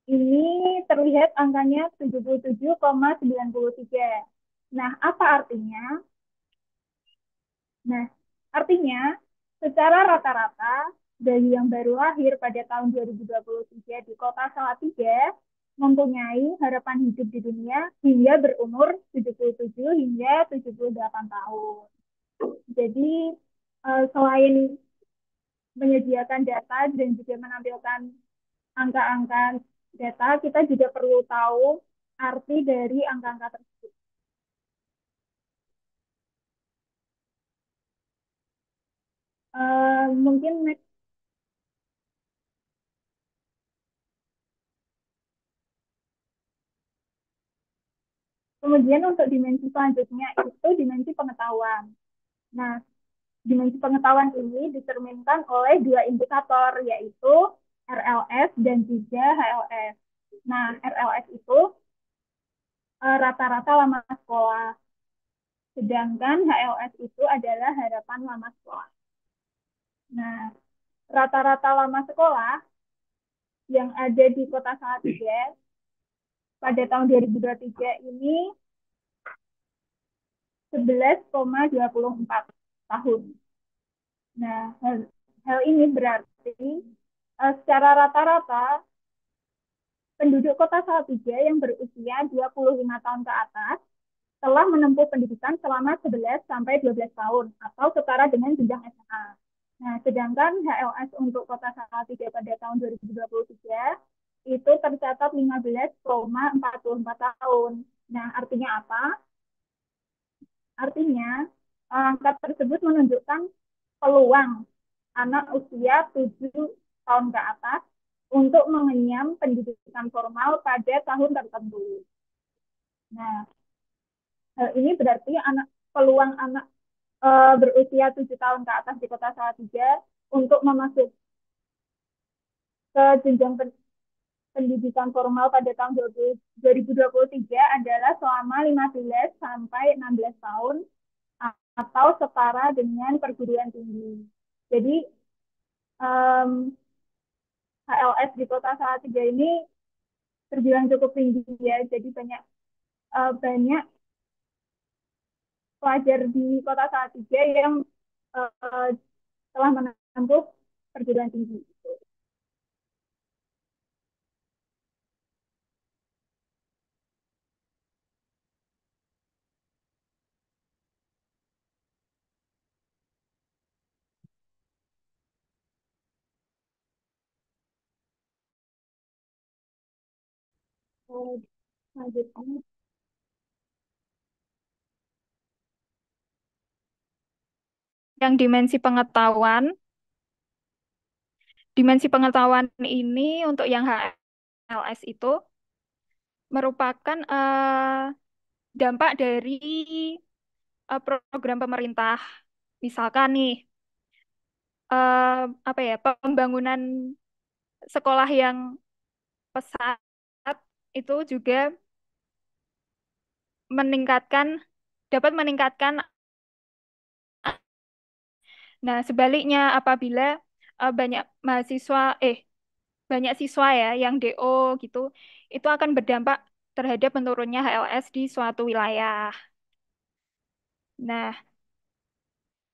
Ini terlihat angkanya 77,93. Nah, apa artinya? Nah, artinya secara rata-rata bayi yang baru lahir pada tahun 2023 di Kota Salatiga mempunyai harapan hidup di dunia hingga berumur 77 hingga 78 tahun. Jadi, selain menyediakan data dan juga menampilkan angka-angka data, kita juga perlu tahu arti dari angka-angka tersebut. Mungkin next. Kemudian untuk dimensi selanjutnya itu dimensi pengetahuan. Nah, dimensi pengetahuan ini dicerminkan oleh dua indikator, yaitu RLS dan juga HLS. Nah, RLS itu rata-rata lama sekolah, sedangkan HLS itu adalah harapan lama sekolah. Nah, rata-rata lama sekolah yang ada di Kota Salatiga pada tahun 2023 ini 11,24 tahun. Nah, hal ini berarti secara rata-rata penduduk Kota Salatiga yang berusia 25 tahun ke atas telah menempuh pendidikan selama 11 sampai 12 tahun atau setara dengan jenjang SMA. Nah, sedangkan HLS untuk Kota Salatiga pada tahun 2023 itu tercatat 15,44 tahun. Nah, artinya apa? Artinya, angka tersebut menunjukkan peluang anak usia 7 tahun ke atas untuk mengenyam pendidikan formal pada tahun tertentu. Nah, hal ini berarti peluang anak berusia 7 tahun ke atas di Kota Salatiga untuk memasuk ke jenjang pendidikan formal pada tahun 2023 adalah selama 15 sampai 16 tahun atau setara dengan perguruan tinggi. Jadi HLS di Kota Salatiga ini terbilang cukup tinggi ya. Jadi banyak pelajar di Kota Salatiga yang uh, telah menempuh perguruan tinggi. Selanjutnya, Yang dimensi pengetahuan ini untuk yang HLS itu merupakan dampak dari program pemerintah. Misalkan nih, apa ya, pembangunan sekolah yang pesat itu juga meningkatkan dapat meningkatkan Nah, sebaliknya apabila banyak mahasiswa, banyak siswa ya yang DO gitu, itu akan berdampak terhadap menurunnya HLS di suatu wilayah. Nah,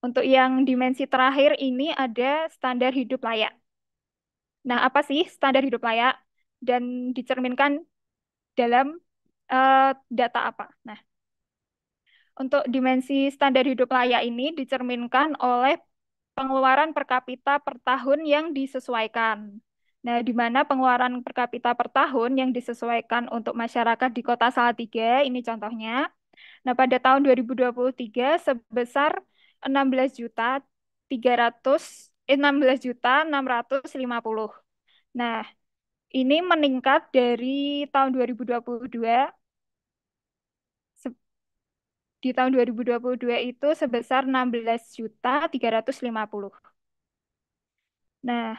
untuk yang dimensi terakhir ini ada standar hidup layak. Nah, apa sih standar hidup layak dan dicerminkan dalam eh, data apa? Nah, untuk dimensi standar hidup layak ini dicerminkan oleh pengeluaran per kapita per tahun yang disesuaikan. Nah, di mana pengeluaran per kapita per tahun yang disesuaikan untuk masyarakat di Kota Salatiga, ini contohnya. Nah, pada tahun 2023 sebesar 16 juta 300 16 juta 650. Nah, ini meningkat dari tahun 2022. Di tahun 2022 itu sebesar 16 juta 350. Nah,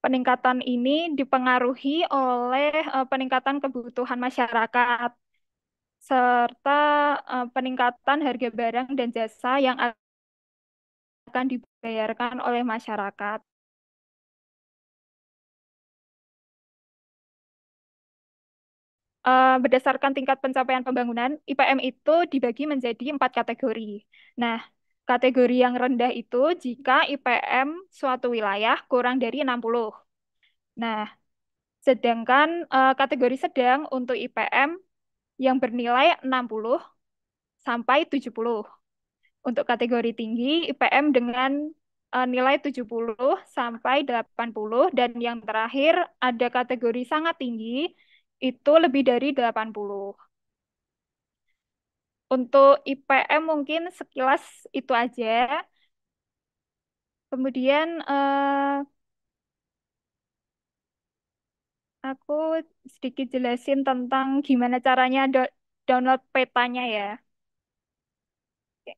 peningkatan ini dipengaruhi oleh peningkatan kebutuhan masyarakat serta peningkatan harga barang dan jasa yang akan dibayarkan oleh masyarakat. Berdasarkan tingkat pencapaian pembangunan, IPM itu dibagi menjadi 4 kategori. Nah, kategori yang rendah itu jika IPM suatu wilayah kurang dari 60. Nah, sedangkan kategori sedang untuk IPM yang bernilai 60 sampai 70. Untuk kategori tinggi, IPM dengan nilai 70 sampai 80. Dan yang terakhir, ada kategori sangat tinggi, itu lebih dari 80. Untuk IPM mungkin sekilas itu aja. Kemudian aku sedikit jelasin tentang gimana caranya download petanya ya. Oke,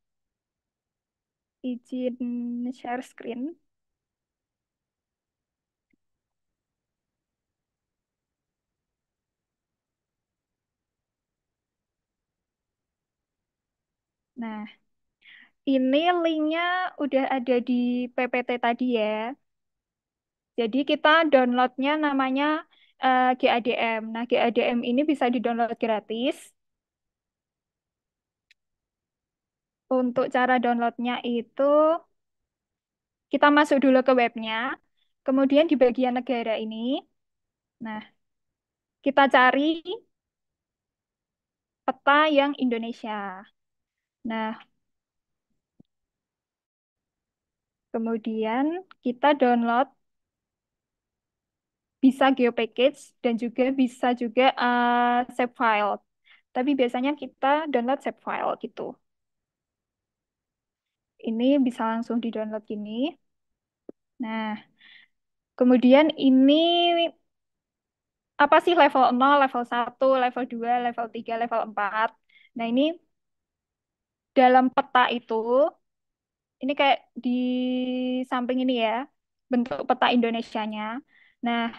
izin share screen. Nah, ini linknya udah ada di PPT tadi ya. Jadi kita downloadnya namanya GADM. Nah, GADM ini bisa di-download gratis. Untuk cara downloadnya itu kita masuk dulu ke webnya, kemudian di bagian negara ini, nah kita cari peta yang Indonesia. Nah, kemudian kita download bisa geopackage dan juga bisa juga save file. Tapi biasanya kita download save file gitu. Ini bisa langsung di-download gini. Nah, kemudian ini apa sih level 0, level 1, level 2, level 3, level 4. Nah, ini dalam peta itu, ini kayak di samping ini ya, bentuk peta Indonesianya. Nah,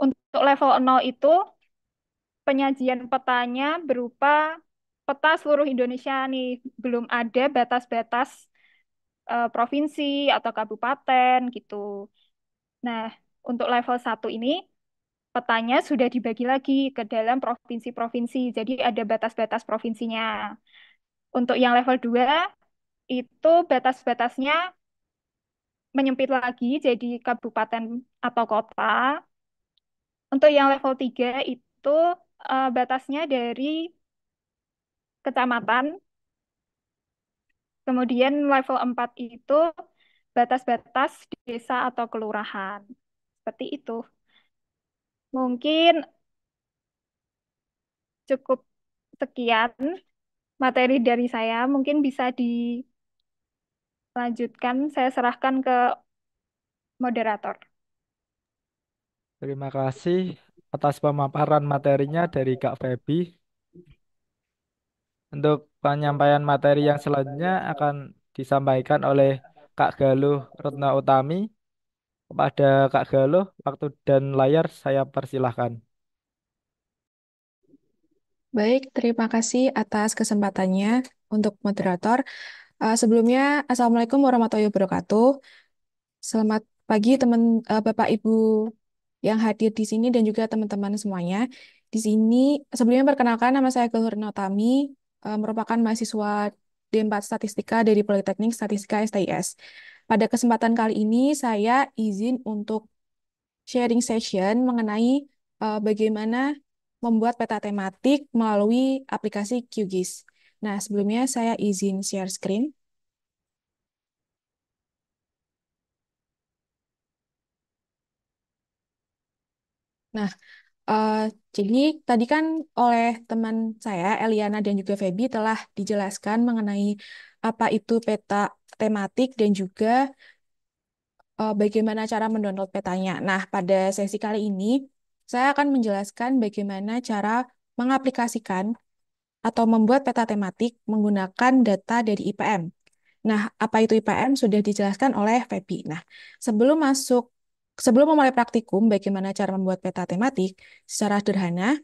untuk level 0 itu penyajian petanya berupa peta seluruh Indonesia nih, belum ada batas-batas provinsi atau kabupaten gitu. Nah, untuk level 1 ini petanya sudah dibagi lagi ke dalam provinsi-provinsi. Jadi ada batas-batas provinsinya. Untuk yang level 2 itu batas-batasnya menyempit lagi jadi kabupaten atau kota. Untuk yang level 3 itu batasnya dari kecamatan. Kemudian level 4 itu batas-batas desa atau kelurahan. Seperti itu. Mungkin cukup sekian materi dari saya. Mungkin bisa dilanjutkan. Saya serahkan ke moderator. Terima kasih atas pemaparan materinya dari Kak Feby. Untuk penyampaian materi yang selanjutnya akan disampaikan oleh Kak Galuh Retno Utami. Kepada Kak Galuh, waktu dan layar saya persilahkan. Baik, terima kasih atas kesempatannya untuk moderator. Sebelumnya, Assalamualaikum warahmatullahi wabarakatuh. Selamat pagi Bapak Ibu yang hadir di sini dan juga teman-teman semuanya. Di sini, sebelumnya perkenalkan nama saya Gelur Notami, merupakan mahasiswa D4 Statistika dari Politeknik Statistika STIS. Pada kesempatan kali ini, saya izin untuk sharing session mengenai bagaimana membuat peta tematik melalui aplikasi QGIS. Nah, sebelumnya saya izin share screen. Nah, eh, jadi tadi kan oleh teman saya, Eliana dan juga Feby telah dijelaskan mengenai apa itu peta tematik dan juga bagaimana cara mendownload petanya. Nah, pada sesi kali ini, saya akan menjelaskan bagaimana cara mengaplikasikan atau membuat peta tematik menggunakan data dari IPM. Nah, apa itu IPM sudah dijelaskan oleh Feby. Nah, sebelum masuk, sebelum memulai praktikum bagaimana cara membuat peta tematik secara sederhana,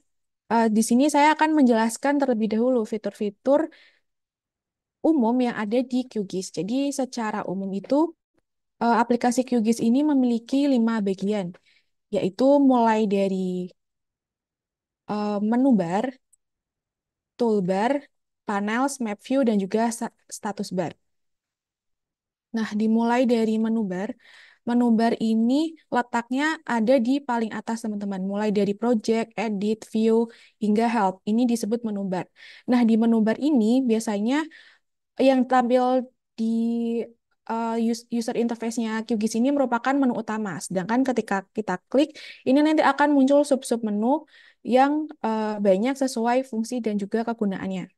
di sini saya akan menjelaskan terlebih dahulu fitur-fitur umum yang ada di QGIS. Jadi, secara umum itu, aplikasi QGIS ini memiliki 5 bagian, yaitu mulai dari menu bar, toolbar, panels, map view, dan juga status bar. Nah, dimulai dari menu bar. Menu bar ini letaknya ada di paling atas, teman-teman. Mulai dari project, edit, view, hingga help. Ini disebut menu bar. Nah, di menu bar ini biasanya yang tampil di user interface-nya QGIS ini merupakan menu utama. Sedangkan ketika kita klik, ini nanti akan muncul sub-sub menu yang banyak sesuai fungsi dan juga kegunaannya.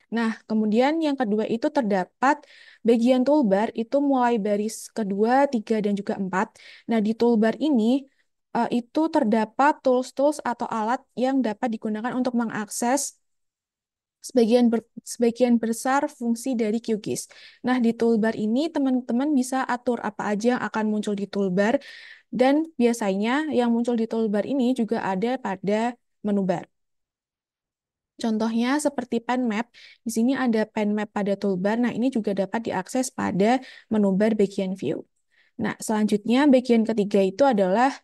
Nah, kemudian yang kedua itu terdapat bagian toolbar itu mulai baris kedua, tiga, dan juga empat. Nah, di toolbar ini itu terdapat tools-tools atau alat yang dapat digunakan untuk mengakses sebagian besar fungsi dari QGIS. Nah, di toolbar ini teman-teman bisa atur apa aja yang akan muncul di toolbar, dan biasanya yang muncul di toolbar ini juga ada pada menu bar. Contohnya seperti pen map, di sini ada pen map pada toolbar. Nah, ini juga dapat diakses pada menu bar bagian view. Nah, selanjutnya bagian ketiga itu adalah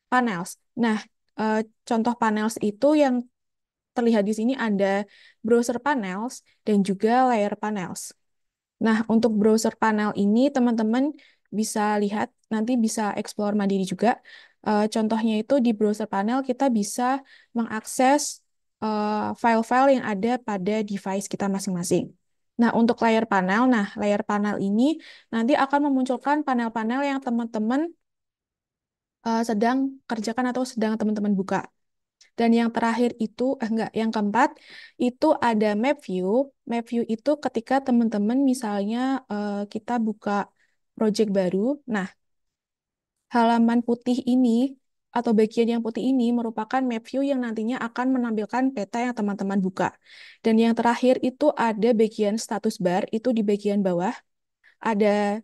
panels. Nah, eh, contoh panels itu yang terlihat di sini ada browser panels dan juga layer panels. Nah, untuk browser panel ini teman-teman bisa lihat, nanti bisa explore mandiri juga. Contohnya itu di browser panel kita bisa mengakses file-file yang ada pada device kita masing-masing. Nah, untuk layer panel ini nanti akan memunculkan panel-panel yang teman-teman sedang kerjakan atau sedang teman-teman buka. Dan yang terakhir itu, yang keempat, itu ada map view. Map view itu ketika teman-teman misalnya kita buka project baru. Nah, halaman putih ini atau bagian yang putih ini merupakan map view yang nantinya akan menampilkan peta yang teman-teman buka. Dan yang terakhir itu ada bagian status bar, itu di bagian bawah. Ada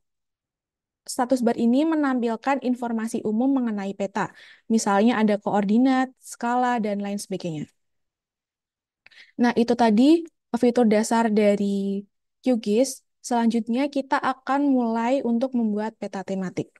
status bar ini menampilkan informasi umum mengenai peta. Misalnya ada koordinat, skala, dan lain sebagainya. Nah, itu tadi fitur dasar dari QGIS. Selanjutnya kita akan mulai untuk membuat peta tematik.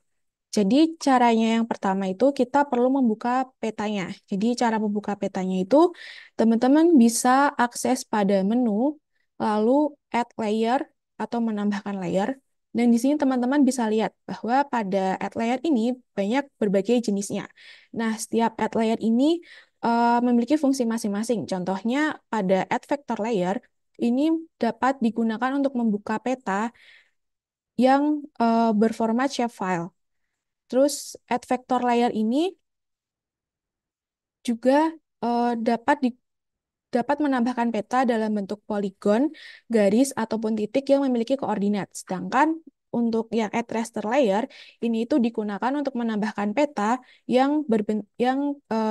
Jadi caranya yang pertama itu kita perlu membuka petanya. Jadi cara membuka petanya itu teman-teman bisa akses pada menu, lalu add layer atau menambahkan layer. Dan di sini teman-teman bisa lihat bahwa pada add layer ini banyak berbagai jenisnya. Nah, setiap add layer ini memiliki fungsi masing-masing. Contohnya pada add vector layer ini dapat digunakan untuk membuka peta yang berformat shapefile. Terus add vector layer ini juga dapat menambahkan peta dalam bentuk poligon, garis, ataupun titik yang memiliki koordinat. Sedangkan untuk yang add raster layer, ini itu digunakan untuk menambahkan peta yang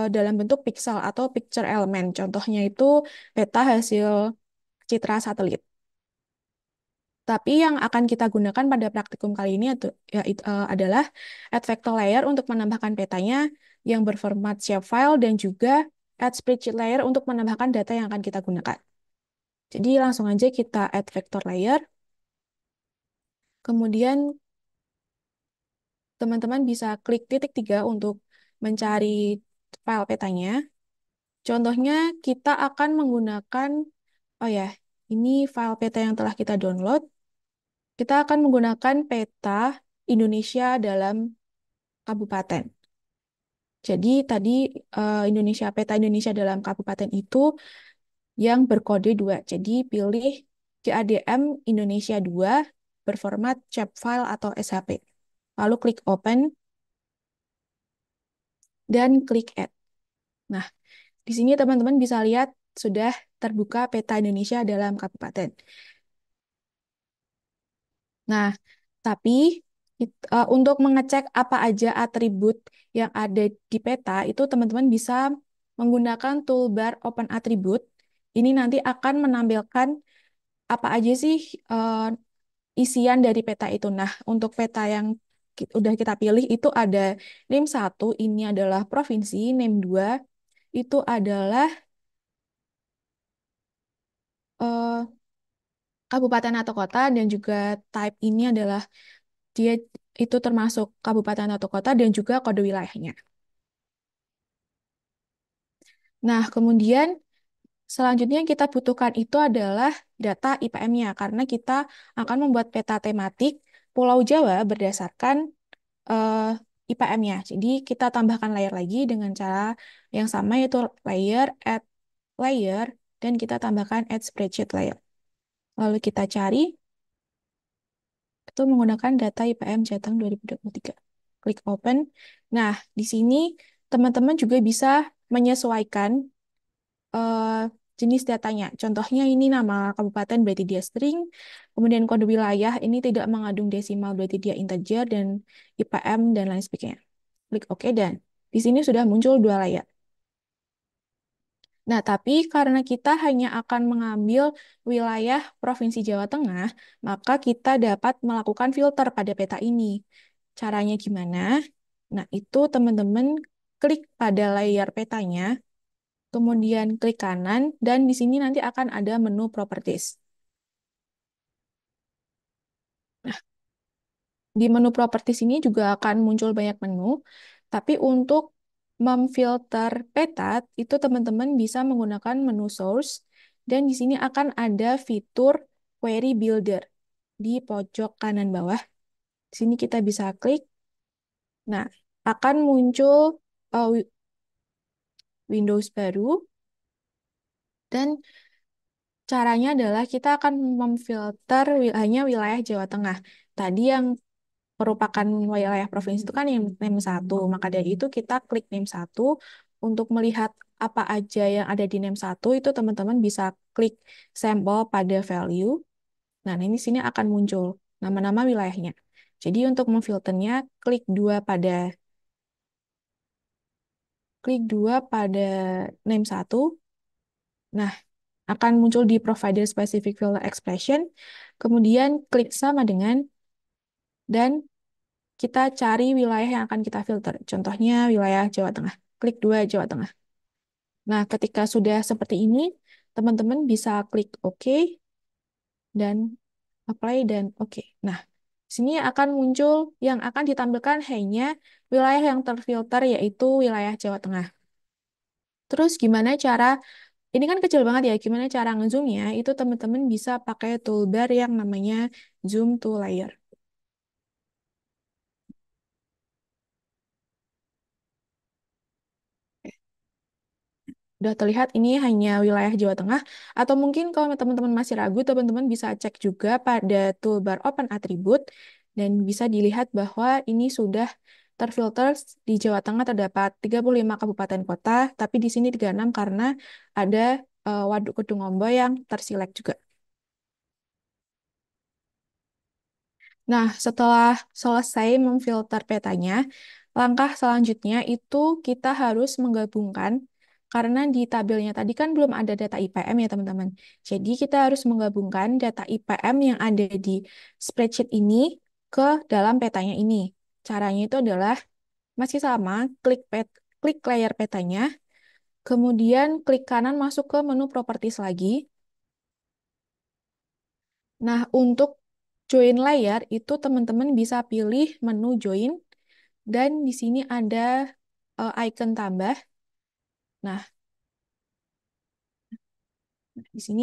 dalam bentuk pixel atau picture element. Contohnya itu peta hasil citra satelit. Tapi yang akan kita gunakan pada praktikum kali ini adalah add vector layer untuk menambahkan petanya yang berformat shapefile dan juga add spreadsheet layer untuk menambahkan data yang akan kita gunakan. Jadi langsung aja kita add vector layer. Kemudian teman-teman bisa klik titik 3 untuk mencari file petanya. Contohnya kita akan menggunakan, oh ya, ini file peta yang telah kita download. Kita akan menggunakan peta Indonesia dalam kabupaten. Jadi tadi peta Indonesia dalam kabupaten itu yang berkode 2. Jadi pilih CADM Indonesia 2 berformat file atau SHP. Lalu klik open dan klik add. Nah, di sini teman-teman bisa lihat sudah terbuka peta Indonesia dalam kabupaten. Nah, tapi untuk mengecek apa aja atribut yang ada di peta, itu teman-teman bisa menggunakan toolbar Open Attribute. Ini nanti akan menampilkan apa aja sih isian dari peta itu. Nah, untuk peta yang udah kita pilih itu ada name 1, ini adalah provinsi, name 2, itu adalah eh, kabupaten atau kota, dan juga type ini adalah dia itu termasuk kabupaten atau kota dan juga kode wilayahnya. Nah, kemudian selanjutnya yang kita butuhkan itu adalah data IPM-nya karena kita akan membuat peta tematik Pulau Jawa berdasarkan IPM-nya. Jadi kita tambahkan layer lagi dengan cara yang sama yaitu layer, add layer, dan kita tambahkan add spreadsheet layer. Lalu kita cari itu menggunakan data IPM Jateng 2023. Klik open. Nah, di sini teman-teman juga bisa menyesuaikan jenis datanya. Contohnya ini nama kabupaten berarti dia string, kemudian kode wilayah ini tidak mengandung desimal berarti dia integer, dan IPM dan lain sebagainya. Klik OK dan di sini sudah muncul 2 layar. Nah, tapi karena kita hanya akan mengambil wilayah Provinsi Jawa Tengah, maka kita dapat melakukan filter pada peta ini. Caranya gimana? Nah, itu teman-teman klik pada layar petanya, kemudian klik kanan, dan di sini nanti akan ada menu Properties. Nah, di menu Properties ini juga akan muncul banyak menu, tapi untuk memfilter peta, itu teman-teman bisa menggunakan menu Source, dan di sini akan ada fitur Query Builder di pojok kanan bawah. Di sini kita bisa klik. Nah, akan muncul Windows baru, dan caranya adalah kita akan memfilter hanya wilayah Jawa Tengah. Tadi yang merupakan wilayah provinsi itu kan yang name 1. Maka dari itu kita klik name 1 untuk melihat apa aja yang ada di name 1 itu teman-teman bisa klik sampel pada value. Nah, ini sini akan muncul nama-nama wilayahnya. Jadi untuk memfilternya klik dua pada name 1. Nah, akan muncul di provider specific filter expression. Kemudian klik sama dengan dan kita cari wilayah yang akan kita filter. Contohnya wilayah Jawa Tengah. Klik 2 Jawa Tengah. Nah, ketika sudah seperti ini, teman-teman bisa klik OK dan apply dan OK. Nah, sini akan muncul yang akan ditampilkan hanya wilayah yang terfilter yaitu wilayah Jawa Tengah. Terus gimana cara, ini kan kecil banget ya, gimana cara ngezoomnya? Itu teman-teman bisa pakai toolbar yang namanya Zoom to Layer. Udah terlihat ini hanya wilayah Jawa Tengah, atau mungkin kalau teman-teman masih ragu, teman-teman bisa cek juga pada toolbar Open Attribute, dan bisa dilihat bahwa ini sudah terfilter di Jawa Tengah terdapat 35 kabupaten kota, tapi di sini 36 karena ada Waduk Kedungombo yang terselect juga. Nah, setelah selesai memfilter petanya, langkah selanjutnya itu kita harus menggabungkan, karena di tabelnya tadi kan belum ada data IPM ya teman-teman. Jadi kita harus menggabungkan data IPM yang ada di spreadsheet ini ke dalam petanya ini. Caranya itu adalah masih sama, klik layer petanya, kemudian klik kanan masuk ke menu properties lagi. Nah, untuk join layer itu teman-teman bisa pilih menu join dan di sini ada icon tambah. Nah, di sini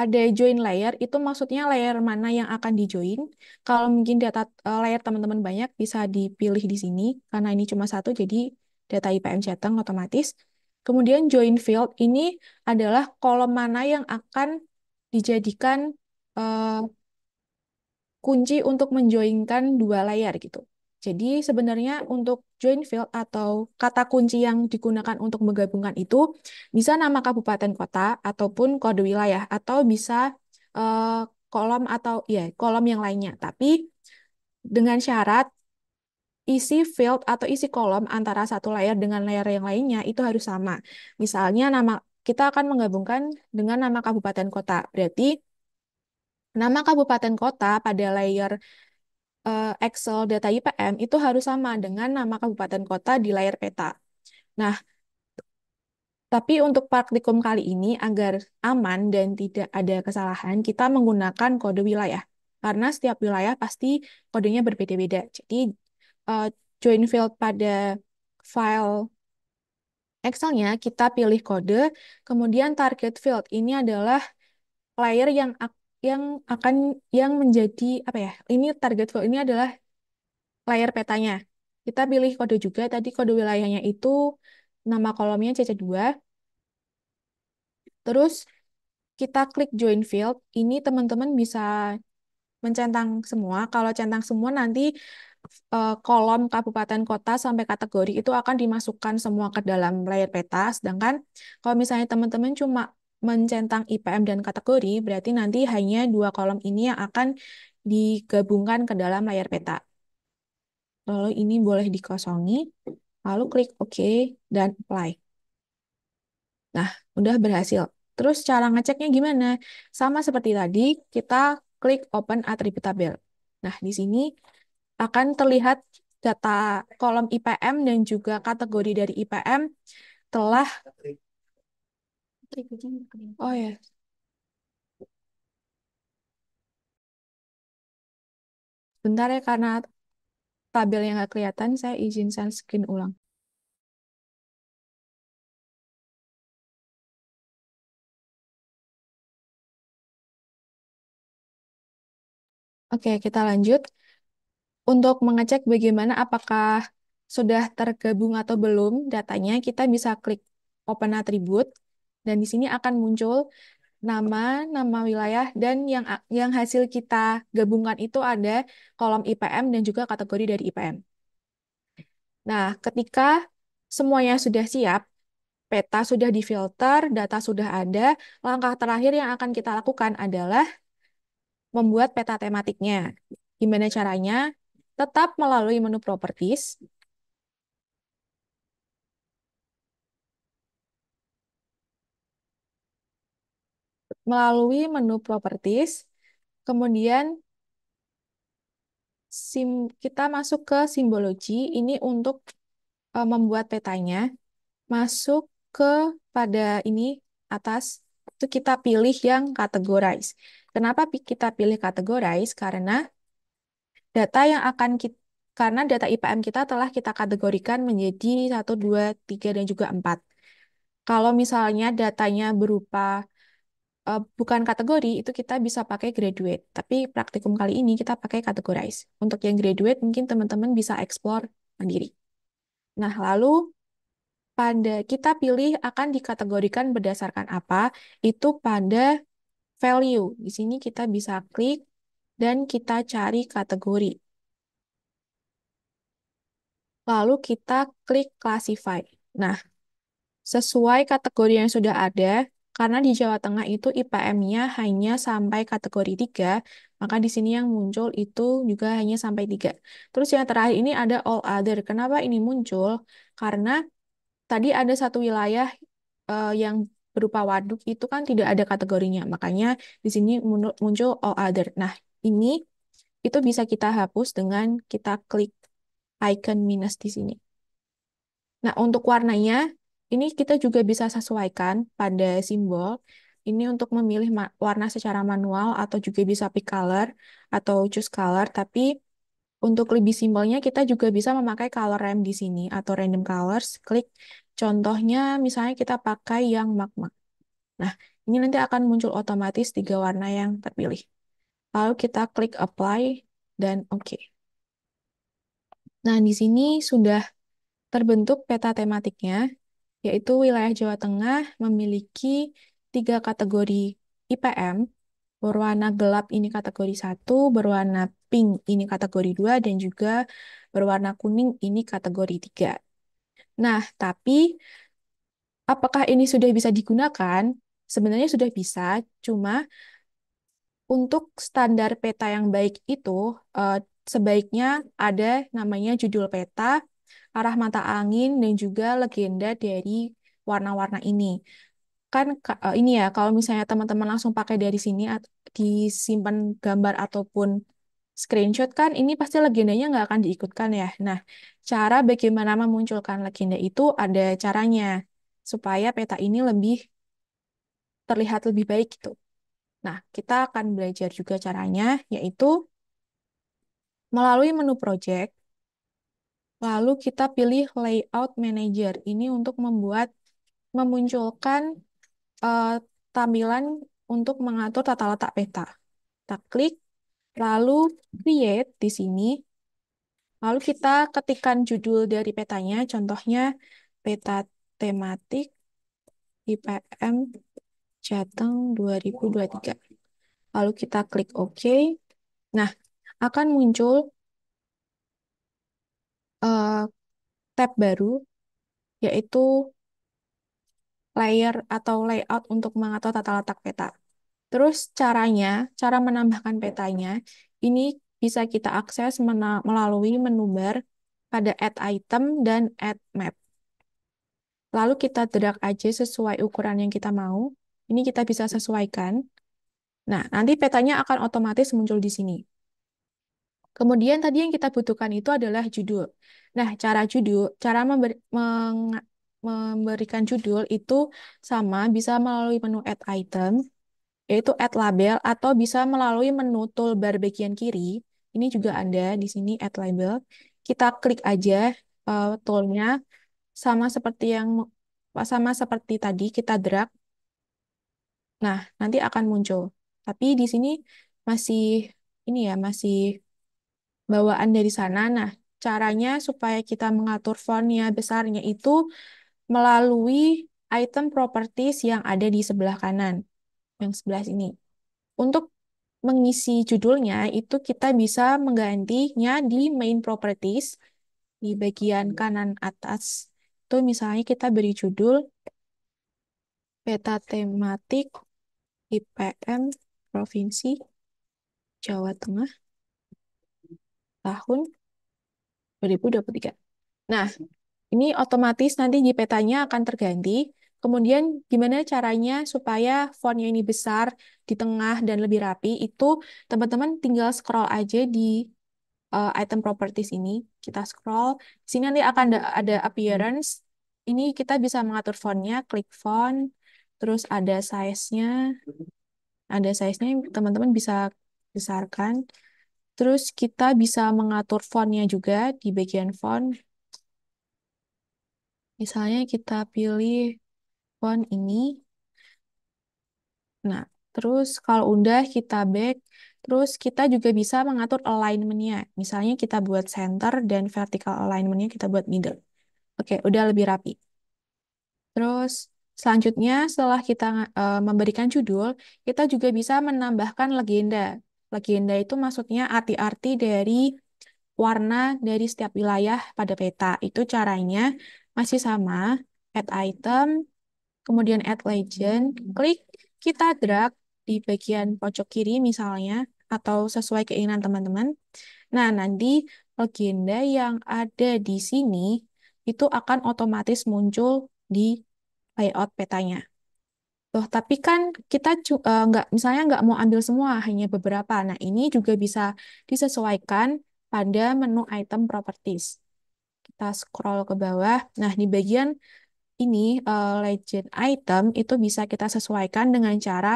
ada join layer, itu maksudnya layer mana yang akan di join. Kalau mungkin data layer teman-teman banyak, bisa dipilih di sini. Karena ini cuma satu, jadi data IPM Jateng otomatis. Kemudian join field, ini adalah kolom mana yang akan dijadikan eh, kunci untuk menjoinkan dua layar gitu. Jadi sebenarnya untuk join field atau kata kunci yang digunakan untuk menggabungkan itu bisa nama kabupaten kota ataupun kode wilayah atau bisa eh, kolom atau ya kolom yang lainnya. Tapi dengan syarat isi field atau isi kolom antara satu layar dengan layar yang lainnya itu harus sama. Misalnya nama kita akan menggabungkan dengan nama kabupaten kota. Berarti nama kabupaten kota pada layar Excel data IPM itu harus sama dengan nama kabupaten kota di layar peta. Nah, tapi untuk praktikum kali ini agar aman dan tidak ada kesalahan, kita menggunakan kode wilayah. Karena setiap wilayah pasti kodenya berbeda-beda. Jadi, eh, join field pada file Excel-nya kita pilih kode, kemudian target field ini adalah layer yang akan yang menjadi apa ya? Ini target field ini adalah layar petanya. Kita pilih kode juga, tadi kode wilayahnya itu nama kolomnya CC2. Terus kita klik join field, ini teman-teman bisa mencentang semua. Kalau centang semua nanti kolom kabupaten kota sampai kategori itu akan dimasukkan semua ke dalam layar peta. Sedangkan kalau misalnya teman-teman cuma mencentang IPM dan kategori, berarti nanti hanya dua kolom ini yang akan digabungkan ke dalam layar peta. Lalu ini boleh dikosongi, lalu klik OK dan apply. Nah, udah berhasil. Terus cara ngeceknya gimana? Sama seperti tadi, kita klik open attribute tabel. Nah, di sini akan terlihat data kolom IPM dan juga kategori dari IPM telah oh ya, bentar ya karena tabelnya nggak kelihatan, saya izin share screen ulang. Oke, kita lanjut. Untuk mengecek bagaimana apakah sudah tergabung atau belum datanya, kita bisa klik Open Attribute, dan di sini akan muncul nama, nama wilayah, dan yang hasil kita gabungkan itu ada kolom IPM dan juga kategori dari IPM. Nah, ketika semuanya sudah siap, peta sudah difilter, data sudah ada, langkah terakhir yang akan kita lakukan adalah membuat peta tematiknya. Gimana caranya? Tetap melalui menu Properties. Melalui menu Properties, kemudian kita masuk ke simbologi. Ini untuk membuat petanya. Masuk ke pada ini atas, itu kita pilih yang categorize. Kenapa kita pilih categorize? Karena data yang akan kita karena data IPM kita telah kita kategorikan menjadi 1, 2, 3, dan juga 4. Kalau misalnya datanya berupa bukan kategori, itu kita bisa pakai graduate. Tapi praktikum kali ini kita pakai categorize. Untuk yang graduate mungkin teman-teman bisa explore mandiri. Nah, lalu kita pilih akan dikategorikan berdasarkan apa, itu pada value. Di sini kita bisa klik dan kita cari kategori. Lalu kita klik classify. Nah, sesuai kategori yang sudah ada, karena di Jawa Tengah itu IPM-nya hanya sampai kategori 3, maka di sini yang muncul itu juga hanya sampai 3. Terus yang terakhir ini ada all other. Kenapa ini muncul? Karena tadi ada satu wilayah yang berupa waduk itu kan tidak ada kategorinya. Makanya di sini muncul all other. Nah, ini itu bisa kita hapus dengan kita klik icon minus di sini. Nah, untuk warnanya, ini kita juga bisa sesuaikan pada simbol. ini untuk memilih warna secara manual atau juga bisa pick color atau choose color, tapi untuk lebih simpelnya kita juga bisa memakai color ramp di sini atau random colors. Klik contohnya misalnya kita pakai yang magma. Nah, ini nanti akan muncul otomatis 3 warna yang terpilih. Lalu kita klik apply dan oke. Nah, di sini sudah terbentuk peta tematiknya, yaitu wilayah Jawa Tengah memiliki 3 kategori IPM, berwarna gelap ini kategori 1, berwarna pink ini kategori 2, dan juga berwarna kuning ini kategori 3. Nah, tapi apakah ini sudah bisa digunakan? Sebenarnya sudah bisa, cuma untuk standar peta yang baik itu eh, sebaiknya ada namanya judul peta, arah mata angin, dan juga legenda dari warna-warna ini. Kan ini ya, kalau misalnya teman-teman langsung pakai dari sini, disimpan gambar ataupun screenshot, kan ini pasti legendanya nggak akan diikutkan ya. Nah, cara bagaimana memunculkan legenda itu ada caranya, supaya peta ini lebih terlihat lebih baik gitu. Nah, kita akan belajar juga caranya, yaitu melalui menu project, lalu kita pilih layout manager. Ini untuk memunculkan eh, tampilan untuk mengatur tata letak peta. Kita klik, lalu create di sini, lalu kita ketikkan judul dari petanya, contohnya peta tematik IPM Jateng 2023. Lalu kita klik OK. Nah, akan muncul eh, tab baru, yaitu layer atau layout untuk mengatur tata letak peta. Terus cara menambahkan petanya, ini bisa kita akses melalui menu bar pada add item dan add map. Lalu kita drag aja sesuai ukuran yang kita mau. Ini kita bisa sesuaikan. Nah, nanti petanya akan otomatis muncul di sini. Kemudian tadi yang kita butuhkan itu adalah judul. Nah, cara memberikan judul itu sama, bisa melalui menu add item, yaitu add label, atau bisa melalui menu toolbar bagian kiri. Ini juga ada di sini add label. Kita klik aja toolnya, sama seperti tadi kita drag. Nah, nanti akan muncul. Tapi di sini masih masih bawaan dari sana. Nah, caranya supaya kita mengatur fontnya, besarnya itu melalui item properties yang ada di sebelah kanan, yang sebelah sini. Untuk mengisi judulnya, itu kita bisa menggantinya di main properties, di bagian kanan atas. Itu misalnya kita beri judul peta tematik IPM Provinsi Jawa Tengah tahun 2023. Nah, ini otomatis nanti di petanya akan terganti. Kemudian gimana caranya supaya fontnya ini besar, di tengah, dan lebih rapi, itu teman-teman tinggal scroll aja di item properties ini. Kita scroll. Di sini nanti akan ada appearance. Ini kita bisa mengatur fontnya, klik font, terus ada size-nya. Ada size-nya, teman-teman bisa besarkan. Terus kita bisa mengatur fontnya juga di bagian font. Misalnya kita pilih font ini. Nah, terus kalau udah kita back, terus kita juga bisa mengatur alignment-nya. Misalnya kita buat center dan vertical alignment-nya kita buat middle. Oke, udah lebih rapi. Terus selanjutnya setelah kita memberikan judul, kita juga bisa menambahkan legenda. Legenda itu maksudnya arti-arti dari warna dari setiap wilayah pada peta. Itu caranya masih sama, add item, kemudian add legend, klik, kita drag di bagian pojok kiri misalnya, atau sesuai keinginan teman-teman. Nah, nanti legenda yang ada di sini itu akan otomatis muncul di layout petanya. Tuh, tapi kan kita misalnya nggak mau ambil semua, hanya beberapa. Nah, ini juga bisa disesuaikan pada menu item properties. Kita scroll ke bawah. Nah, di bagian ini legend item itu bisa kita sesuaikan dengan cara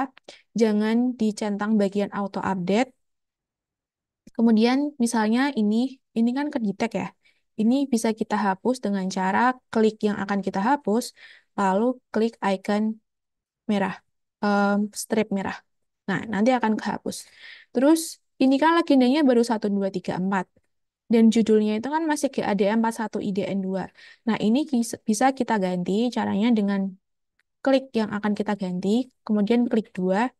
jangan dicentang bagian auto update. Kemudian misalnya ini kan kedetek ya. Ini bisa kita hapus dengan cara klik yang akan kita hapus, lalu klik icon merah, strip merah. Nah, nanti akan kehapus. Terus ini kan legendanya baru 1234. Dan judulnya itu kan masih GADM 41 IDN2. Nah, ini bisa kita ganti caranya dengan klik yang akan kita ganti, kemudian klik dua.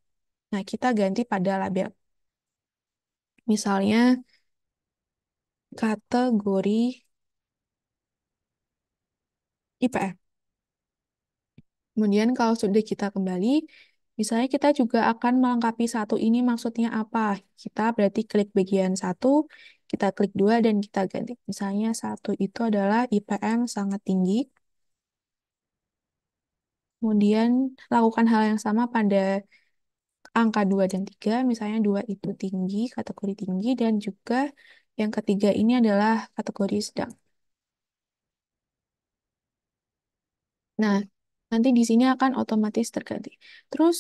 Nah, kita ganti pada label. Misalnya kategori IPM. Kemudian kalau sudah kita kembali, misalnya kita juga akan melengkapi satu ini maksudnya apa. Kita berarti klik bagian satu, kita klik dua, dan kita ganti. Misalnya satu itu adalah IPM sangat tinggi. Kemudian lakukan hal yang sama pada angka 2 dan 3. Misalnya 2 itu tinggi, kategori tinggi, dan juga yang ketiga ini adalah kategori sedang. Nah, nanti di sini akan otomatis terganti. Terus,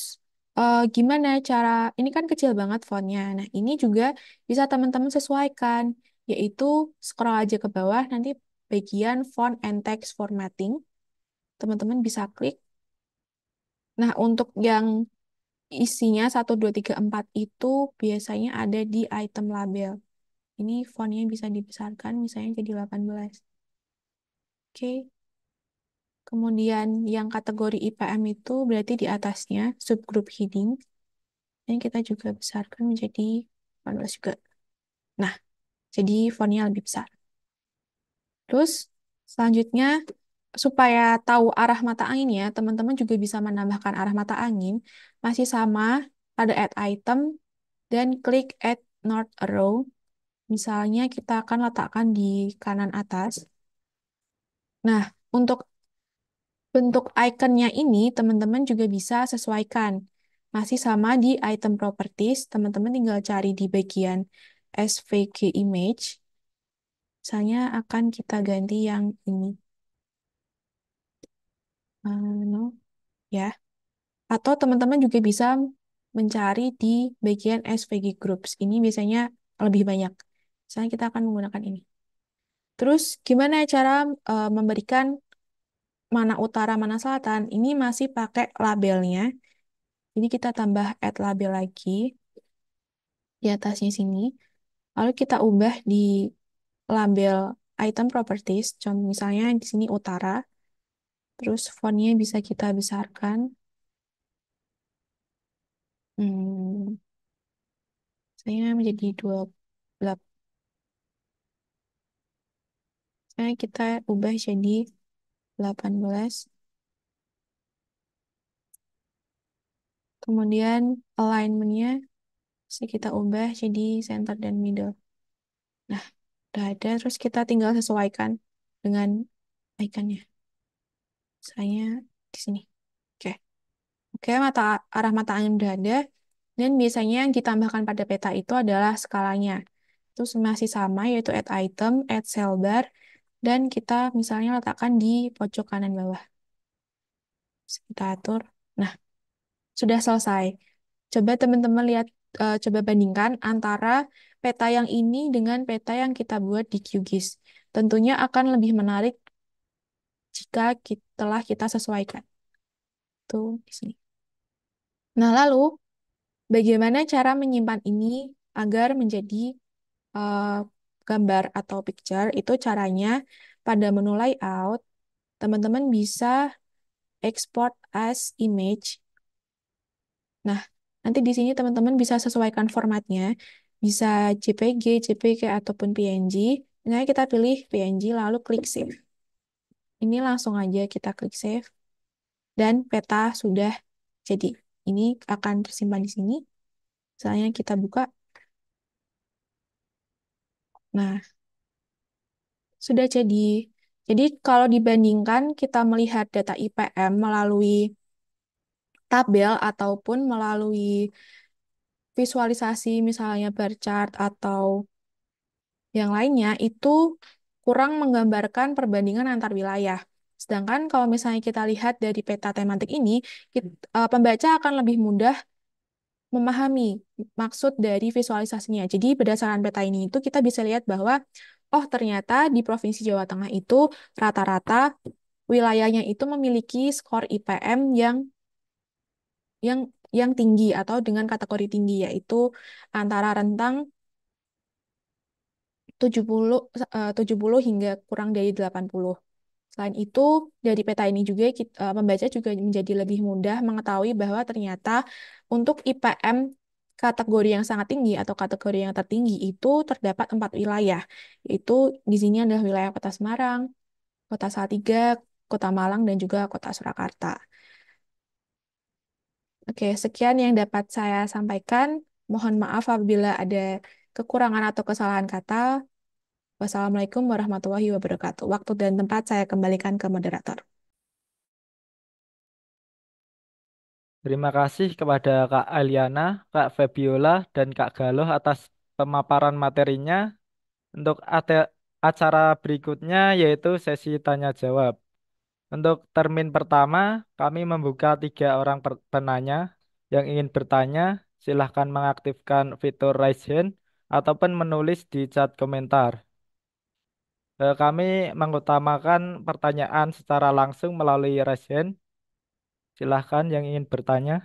gimana cara, ini kan kecil banget fontnya. Nah, ini juga bisa teman-teman sesuaikan, yaitu scroll aja ke bawah, nanti bagian font and text formatting, teman-teman bisa klik. Nah, untuk yang isinya 1, 2, 3, 4 itu biasanya ada di item label. Ini fontnya bisa dibesarkan, misalnya jadi 18. Oke. Kemudian yang kategori IPM itu berarti di atasnya subgroup heading. Ini kita juga besarkan menjadi 18 juga. Nah, jadi fontnya lebih besar. Terus selanjutnya supaya tahu arah mata angin ya, teman-teman juga bisa menambahkan arah mata angin. Masih sama, ada add item dan klik add north arrow. Misalnya kita akan letakkan di kanan atas. Nah, untuk bentuk ikonnya ini teman-teman juga bisa sesuaikan. Masih sama di item properties, teman-teman tinggal cari di bagian SVG image. Misalnya akan kita ganti yang ini. No, ya. Atau teman-teman juga bisa mencari di bagian SVG groups. Ini biasanya lebih banyak. Misalnya kita akan menggunakan ini. Terus gimana cara memberikan mana utara, mana selatan? Ini masih pakai labelnya. Jadi kita tambah add label lagi di atasnya sini. Lalu kita ubah di label item properties. Contoh misalnya di sini utara. Terus fontnya bisa kita besarkan. Hmm, saya menjadi 28. Saya kita ubah jadi 18. Kemudian alignment-nya bisa kita ubah jadi center dan middle. Nah, udah ada. Terus kita tinggal sesuaikan dengan ikonnya. Saya di sini. Oke. Oke, arah mata angin udah ada. Dan biasanya yang ditambahkan pada peta itu adalah skalanya. Terus masih sama, yaitu add item, add cell bar, dan kita misalnya letakkan di pojok kanan bawah. Bisa kita atur. Nah, sudah selesai. Coba teman-teman lihat, coba bandingkan antara peta yang ini dengan peta yang kita buat di QGIS. Tentunya akan lebih menarik jika telah kita sesuaikan. Tuh, di sini. Nah, lalu bagaimana cara menyimpan ini agar menjadi eh, gambar atau picture? Itu caranya pada menu layout, teman-teman bisa export as image. Nah, nanti di sini teman-teman bisa sesuaikan formatnya. Bisa JPG, JPG, ataupun PNG. Nah, kita pilih PNG lalu klik save. Ini langsung aja kita klik save. Dan peta sudah jadi. Ini akan tersimpan di sini. Misalnya kita buka. Nah, sudah jadi. Jadi kalau dibandingkan kita melihat data IPM melalui tabel ataupun melalui visualisasi misalnya bar chart atau yang lainnya itu kurang menggambarkan perbandingan antar wilayah. Sedangkan kalau misalnya kita lihat dari peta tematik ini, pembaca akan lebih mudah memahami maksud dari visualisasinya. Jadi berdasarkan peta ini itu kita bisa lihat bahwa oh ternyata di Provinsi Jawa Tengah itu rata-rata wilayahnya itu memiliki skor IPM yang yang tinggi atau dengan kategori tinggi yaitu antara rentang 70 70 hingga kurang dari 80. Selain itu, dari peta ini juga pembaca juga menjadi lebih mudah mengetahui bahwa ternyata untuk IPM kategori yang sangat tinggi atau kategori yang tertinggi itu terdapat 4 wilayah, yaitu di sini adalah wilayah Kota Semarang, Kota Salatiga, Kota Malang, dan juga Kota Surakarta. Oke, sekian yang dapat saya sampaikan. Mohon maaf apabila ada kekurangan atau kesalahan kata. Wassalamualaikum warahmatullahi wabarakatuh. Waktu dan tempat saya kembalikan ke moderator. Terima kasih kepada Kak Aliana, Kak Febiola, dan Kak Galoh atas pemaparan materinya. Untuk acara berikutnya yaitu sesi tanya jawab. Untuk termin pertama, kami membuka 3 orang penanya yang ingin bertanya. Silahkan mengaktifkan fitur raise hand ataupun menulis di chat komentar. Kami mengutamakan pertanyaan secara langsung melalui raise hand. Silahkan yang ingin bertanya.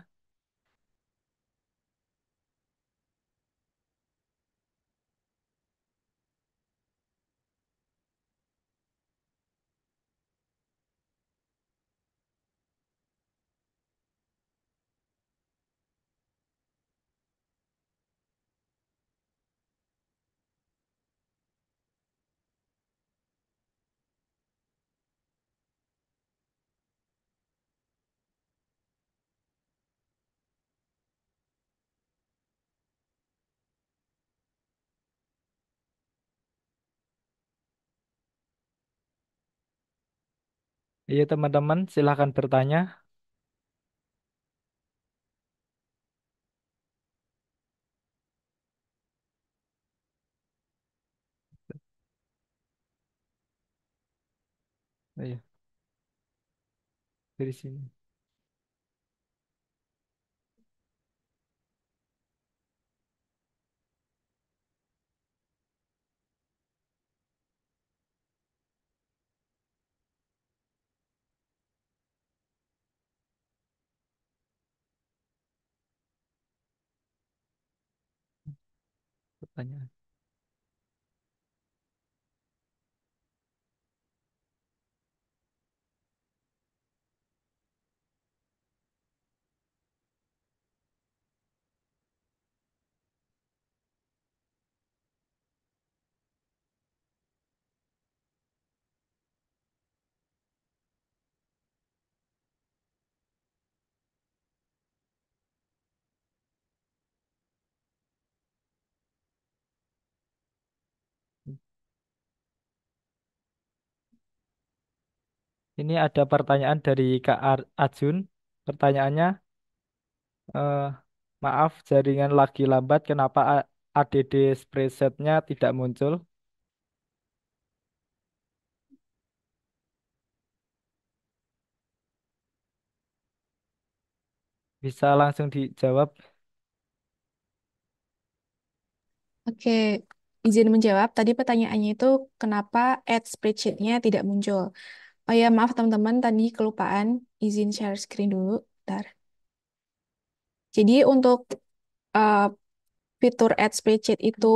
Iya teman-teman, silahkan bertanya. Iya, dari sini. Pertanyaan. Ini ada pertanyaan dari Kak Ajun. Pertanyaannya, eh, maaf jaringan lagi lambat. Kenapa ADD spreadshotnya tidak muncul? Bisa langsung dijawab. Oke, izin menjawab. Tadi pertanyaannya itu kenapa add spreadsheet-nya tidak muncul? Oh ya, maaf teman-teman, tadi kelupaan. Izin share screen dulu. Bentar. Jadi untuk uh, fitur add spreadsheet itu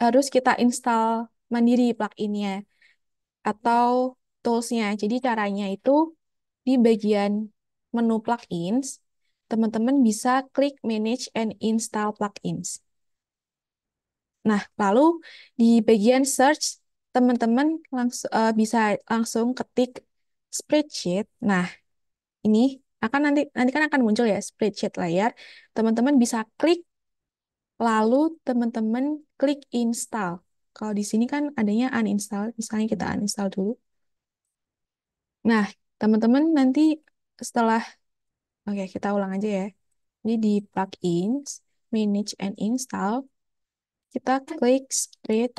harus kita install mandiri plugin-nya atau tools-nya. Jadi caranya itu di bagian menu plugins, teman-teman bisa klik Manage and Install Plugins. Nah, lalu di bagian search, teman-teman bisa langsung ketik spreadsheet. Nah, ini nanti kan akan muncul ya spreadsheet layar. Teman-teman bisa klik, lalu teman-teman klik install. Kalau di sini kan adanya uninstall, misalnya kita uninstall dulu. Nah, teman-teman nanti setelah, oke kita ulang aja ya. Jadi di plugins, manage and install, kita klik spreadsheet.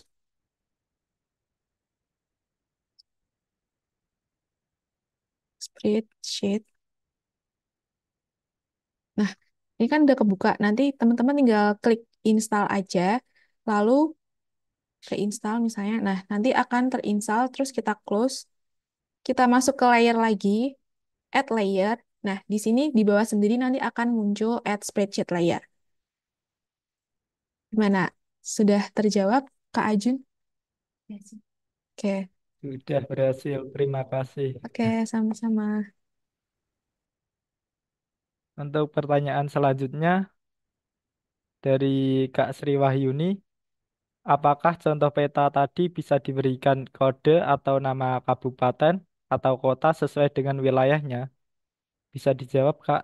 Spreadsheet. Nah, ini kan udah kebuka. Nanti teman-teman tinggal klik install aja, lalu reinstall misalnya. Nah, nanti akan terinstall, terus kita close. Kita masuk ke layer lagi, add layer. Nah, di sini di bawah sendiri nanti akan muncul add spreadsheet layer. Gimana? Sudah terjawab, Kak Ajun? Oke, Sudah berhasil. Terima kasih. oke, sama-sama. Untuk pertanyaan selanjutnya dari Kak Sri Wahyuni, apakah contoh peta tadi bisa diberikan kode atau nama kabupaten atau kota sesuai dengan wilayahnya? Bisa dijawab, Kak.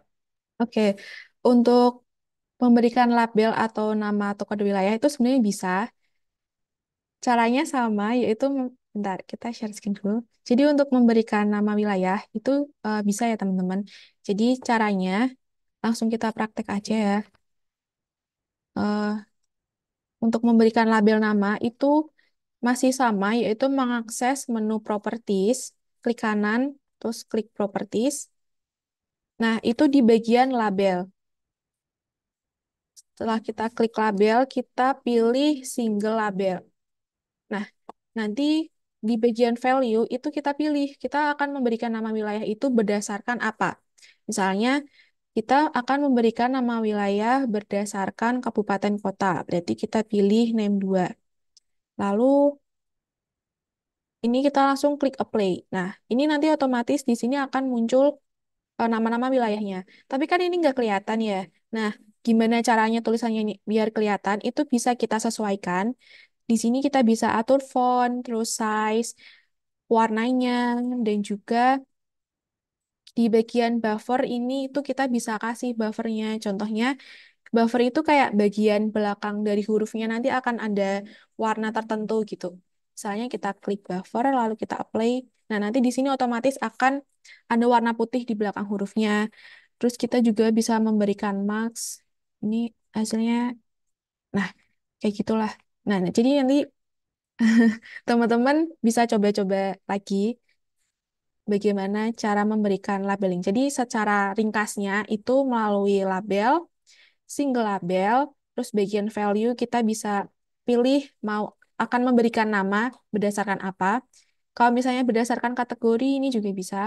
Oke, untuk memberikan label atau nama atau kode wilayah itu sebenarnya bisa. Caranya sama, yaitu bentar, kita share screen dulu. Jadi untuk memberikan nama wilayah itu bisa ya teman-teman. Jadi caranya langsung kita praktek aja ya. Eh, untuk memberikan label nama itu masih sama, yaitu mengakses menu properties, klik kanan, terus klik properties. Nah, itu di bagian label. Setelah kita klik label, kita pilih single label. Nah, nanti di bagian value itu kita pilih, kita akan memberikan nama wilayah itu berdasarkan apa. Misalnya, kita akan memberikan nama wilayah berdasarkan kabupaten kota. Berarti kita pilih name 2. Lalu, ini kita langsung klik apply. Nah, ini nanti otomatis di sini akan muncul nama-nama wilayahnya. Tapi kan ini nggak kelihatan ya. Nah, gimana caranya tulisannya ini biar kelihatan? Itu bisa kita sesuaikan. Di sini kita bisa atur font, terus size, warnanya, dan juga di bagian buffer ini itu kita bisa kasih buffernya. Contohnya, buffer itu kayak bagian belakang dari hurufnya nanti akan ada warna tertentu gitu. Misalnya kita klik buffer, lalu kita apply. Nah, nanti di sini otomatis akan ada warna putih di belakang hurufnya. Terus kita juga bisa memberikan marks. Ini hasilnya, nah, kayak gitulah. Nah, jadi nanti teman-teman bisa coba-coba lagi bagaimana cara memberikan labeling. Jadi secara ringkasnya itu melalui label, single label, terus bagian value kita bisa pilih mau akan memberikan nama berdasarkan apa. Kalau misalnya berdasarkan kategori ini juga bisa.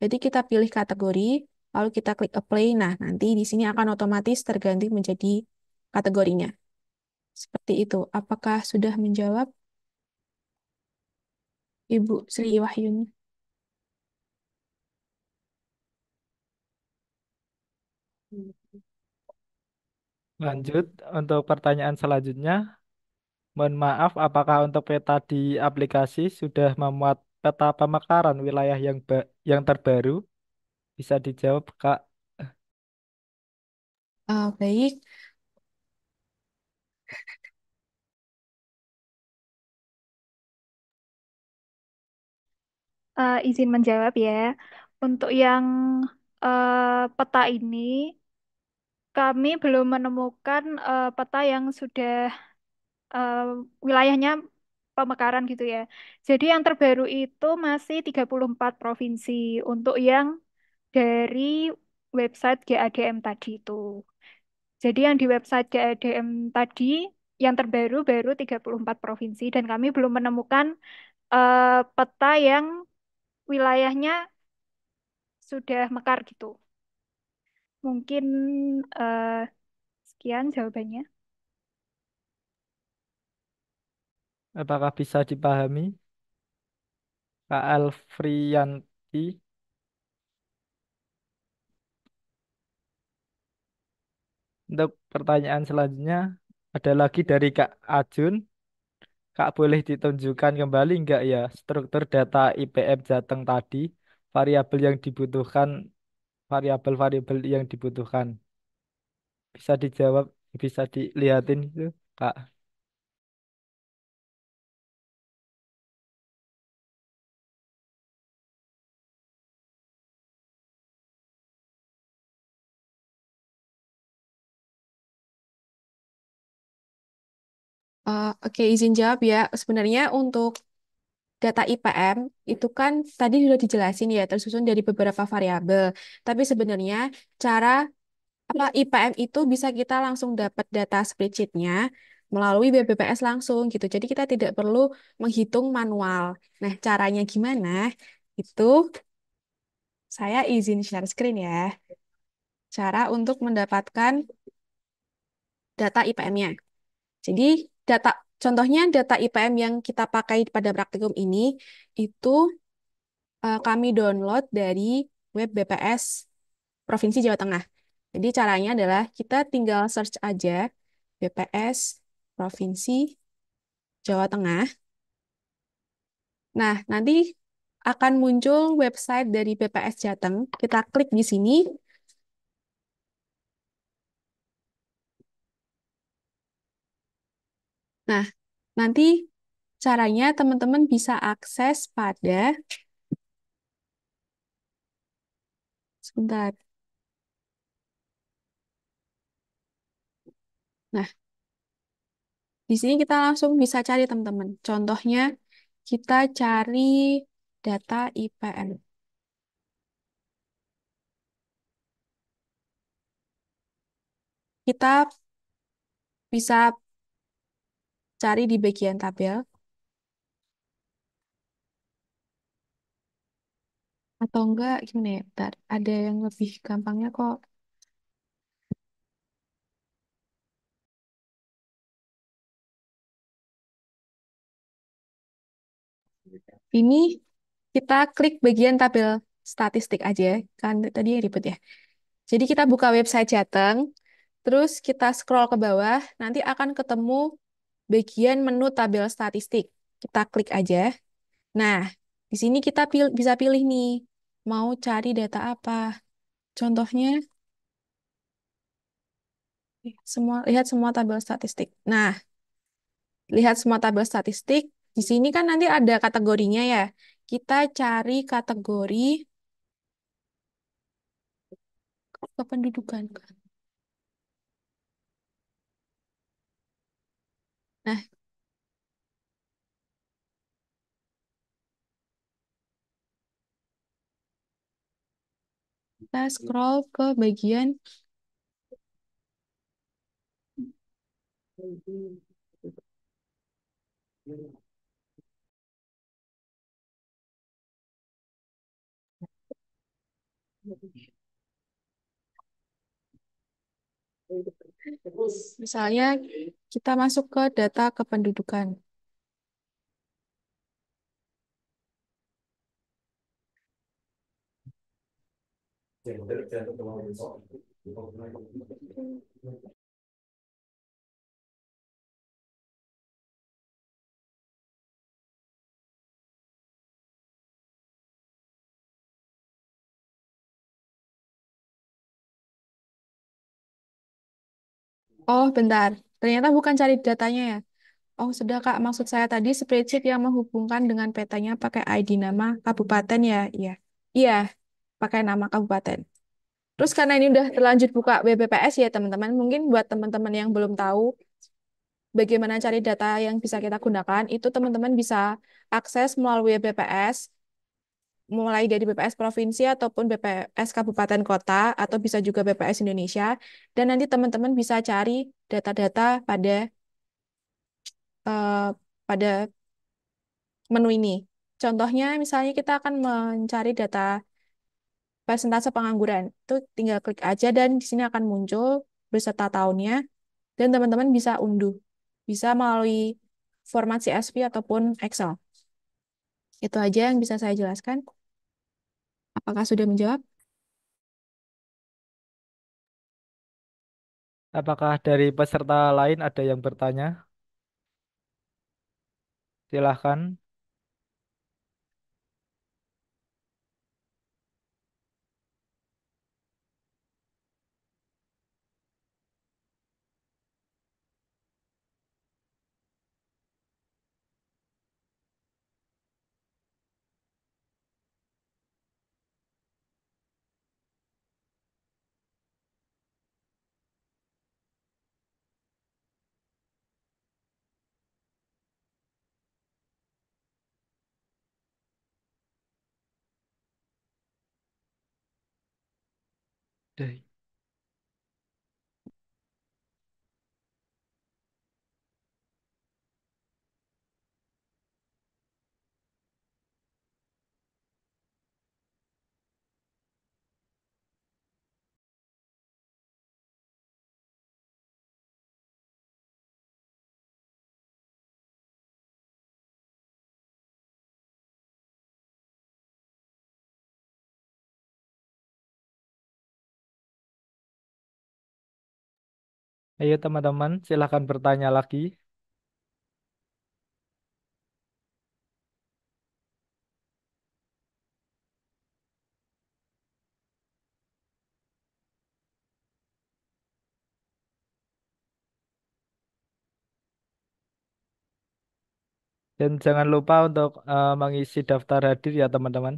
Jadi kita pilih kategori, lalu kita klik apply. Nah, nanti di sini akan otomatis terganti menjadi kategorinya. Seperti itu. Apakah sudah menjawab, Ibu Sri Wahyuni? Lanjut untuk pertanyaan selanjutnya. Mohon maaf, apakah untuk peta di aplikasi sudah memuat peta pemekaran wilayah yang terbaru? Bisa dijawab, Kak. Baik. Izin menjawab ya. Untuk yang peta ini, kami belum menemukan peta yang sudah eh, wilayahnya pemekaran gitu ya. Jadi yang terbaru itu masih 34 provinsi untuk yang dari website GADM tadi itu. Jadi yang di website GADM tadi yang terbaru baru 34 provinsi dan kami belum menemukan peta yang wilayahnya sudah mekar gitu. Mungkin eh, sekian jawabannya. Apakah bisa dipahami, Kak Alfriyanti? Untuk pertanyaan selanjutnya, ada lagi dari Kak Ajun. Kak, boleh ditunjukkan kembali nggak ya struktur data IPM Jateng tadi, variabel yang dibutuhkan, variabel-variabel yang dibutuhkan. Bisa dijawab, bisa dilihatin itu, Kak. Oke, izin jawab ya. Sebenarnya untuk data IPM itu kan tadi sudah dijelasin ya, tersusun dari beberapa variabel. Tapi sebenarnya cara apa IPM itu bisa kita langsung dapat data spreadsheet-nya melalui BPPS langsung gitu. Jadi kita tidak perlu menghitung manual. Nah, caranya gimana? Itu saya izin share screen ya. Cara untuk mendapatkan data IPM-nya. Jadi data contohnya data IPM yang kita pakai pada praktikum ini itu kami download dari web BPS Provinsi Jawa Tengah. Jadi caranya adalah kita tinggal search aja BPS Provinsi Jawa Tengah. Nah, nanti akan muncul website dari BPS Jateng. Kita klik di sini. Nah, nanti caranya teman-teman bisa akses pada sebentar. Nah, di sini kita langsung bisa cari teman-teman. Contohnya kita cari data IPM. Kita bisa cari di bagian tabel atau enggak gimana ya? Bentar, ada yang lebih gampangnya kok. Ini kita klik bagian tabel statistik aja, kan tadi yang ribet ya. Jadi kita buka website Jateng, terus kita scroll ke bawah, nanti akan ketemu bagian menu tabel statistik. Kita klik aja. Nah, di sini kita bisa pilih nih, mau cari data apa. Contohnya, lihat semua tabel statistik. Nah, lihat semua tabel statistik. Di sini kan nanti ada kategorinya ya. Kita cari kategori kependudukan. Nah, kita scroll ke bagian misalnya kita masuk ke data kependudukan. Oh, bentar. Ternyata bukan cari datanya ya. Oh, sudah Kak. Maksud saya tadi spreadsheet yang menghubungkan dengan petanya pakai ID nama kabupaten ya. Iya. Iya, pakai nama kabupaten. Terus karena ini udah terlanjur buka BPPS ya teman-teman, mungkin buat teman-teman yang belum tahu bagaimana cari data yang bisa kita gunakan, itu teman-teman bisa akses melalui BPS, mulai dari BPS provinsi ataupun BPS kabupaten kota, atau bisa juga BPS Indonesia, dan nanti teman-teman bisa cari data-data eh, pada menu ini. Contohnya, misalnya kita akan mencari data persentase pengangguran. Itu tinggal klik aja dan di sini akan muncul beserta tahunnya dan teman-teman bisa unduh. Bisa melalui format CSV ataupun Excel. Itu aja yang bisa saya jelaskan. Apakah sudah menjawab? Apakah dari peserta lain ada yang bertanya? Silahkan. Udah. Ayo teman-teman, silahkan bertanya lagi. Dan jangan lupa untuk mengisi daftar hadir ya teman-teman.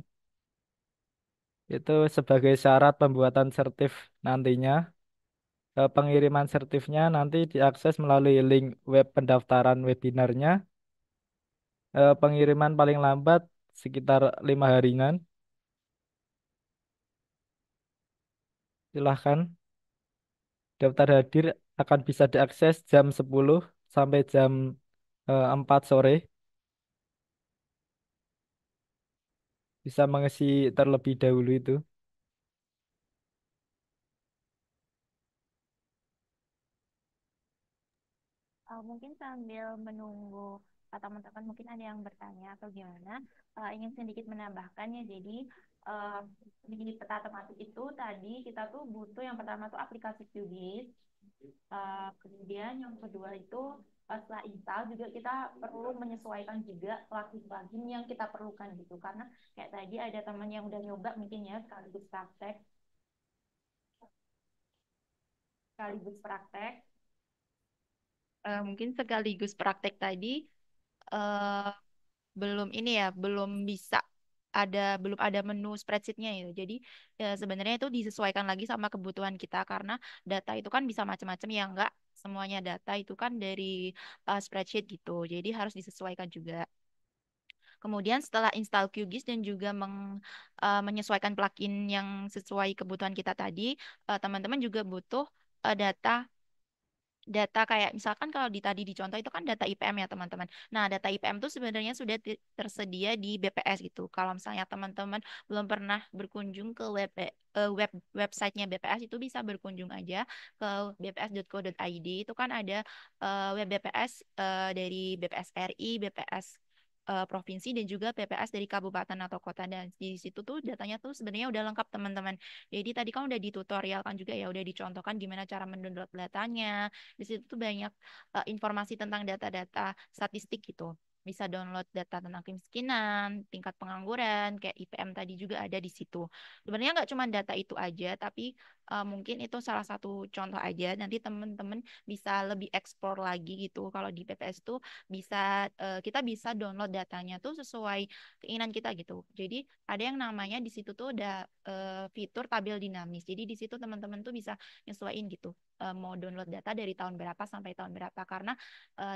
Itu sebagai syarat pembuatan sertif nantinya. Pengiriman sertifnya nanti diakses melalui link web pendaftaran webinarnya. Pengiriman paling lambat sekitar 5 harian. Silahkan. Daftar hadir akan bisa diakses jam 10 sampai jam 4 sore. Bisa mengisi terlebih dahulu itu. Mungkin sambil menunggu teman-teman mungkin ada yang bertanya atau gimana, ingin sedikit menambahkan ya. Jadi eh, di peta tematik itu tadi kita tuh butuh yang pertama tuh aplikasi QGIS. Kemudian yang kedua itu setelah install juga kita perlu menyesuaikan juga plugin-plugin yang kita perlukan gitu. Karena kayak tadi ada teman yang udah nyoba mungkin ya sekaligus praktek. Mungkin sekaligus praktek tadi eh, belum ini ya, belum ada menu spreadsheetnya itu. Jadi sebenarnya itu disesuaikan lagi sama kebutuhan kita karena data itu kan bisa macam-macam ya, enggak semuanya data itu kan dari spreadsheet gitu. Jadi harus disesuaikan juga. Kemudian setelah install QGIS dan juga menyesuaikan plugin yang sesuai kebutuhan kita tadi, teman-teman juga butuh data data kayak misalkan kalau tadi di contoh itu kan data IPM ya teman-teman. Nah, data IPM itu sebenarnya sudah tersedia di BPS gitu. Kalau misalnya teman-teman belum pernah berkunjung ke websitenya BPS itu bisa berkunjung aja ke bps.co.id. Itu kan ada web BPS dari BPS RI, BPS provinsi dan juga PPS dari kabupaten atau kota, dan di situ tuh datanya tuh sebenarnya udah lengkap teman-teman. Jadi tadi kan udah ditutorial kan juga ya, udah dicontohkan gimana cara mendownload datanya. Di situ tuh banyak informasi tentang data-data statistik gitu. Bisa download data tentang kemiskinan, tingkat pengangguran, kayak IPM tadi juga ada di situ. Sebenarnya nggak cuma data itu aja, tapi mungkin itu salah satu contoh aja. Nanti teman-teman bisa lebih explore lagi gitu. Kalau di PPS tuh kita bisa download datanya tuh sesuai keinginan kita gitu. Jadi ada yang namanya di situ tuh ada fitur tabel dinamis. Jadi di situ teman-teman tuh bisa nyesuaiin gitu, mau download data dari tahun berapa sampai tahun berapa, karena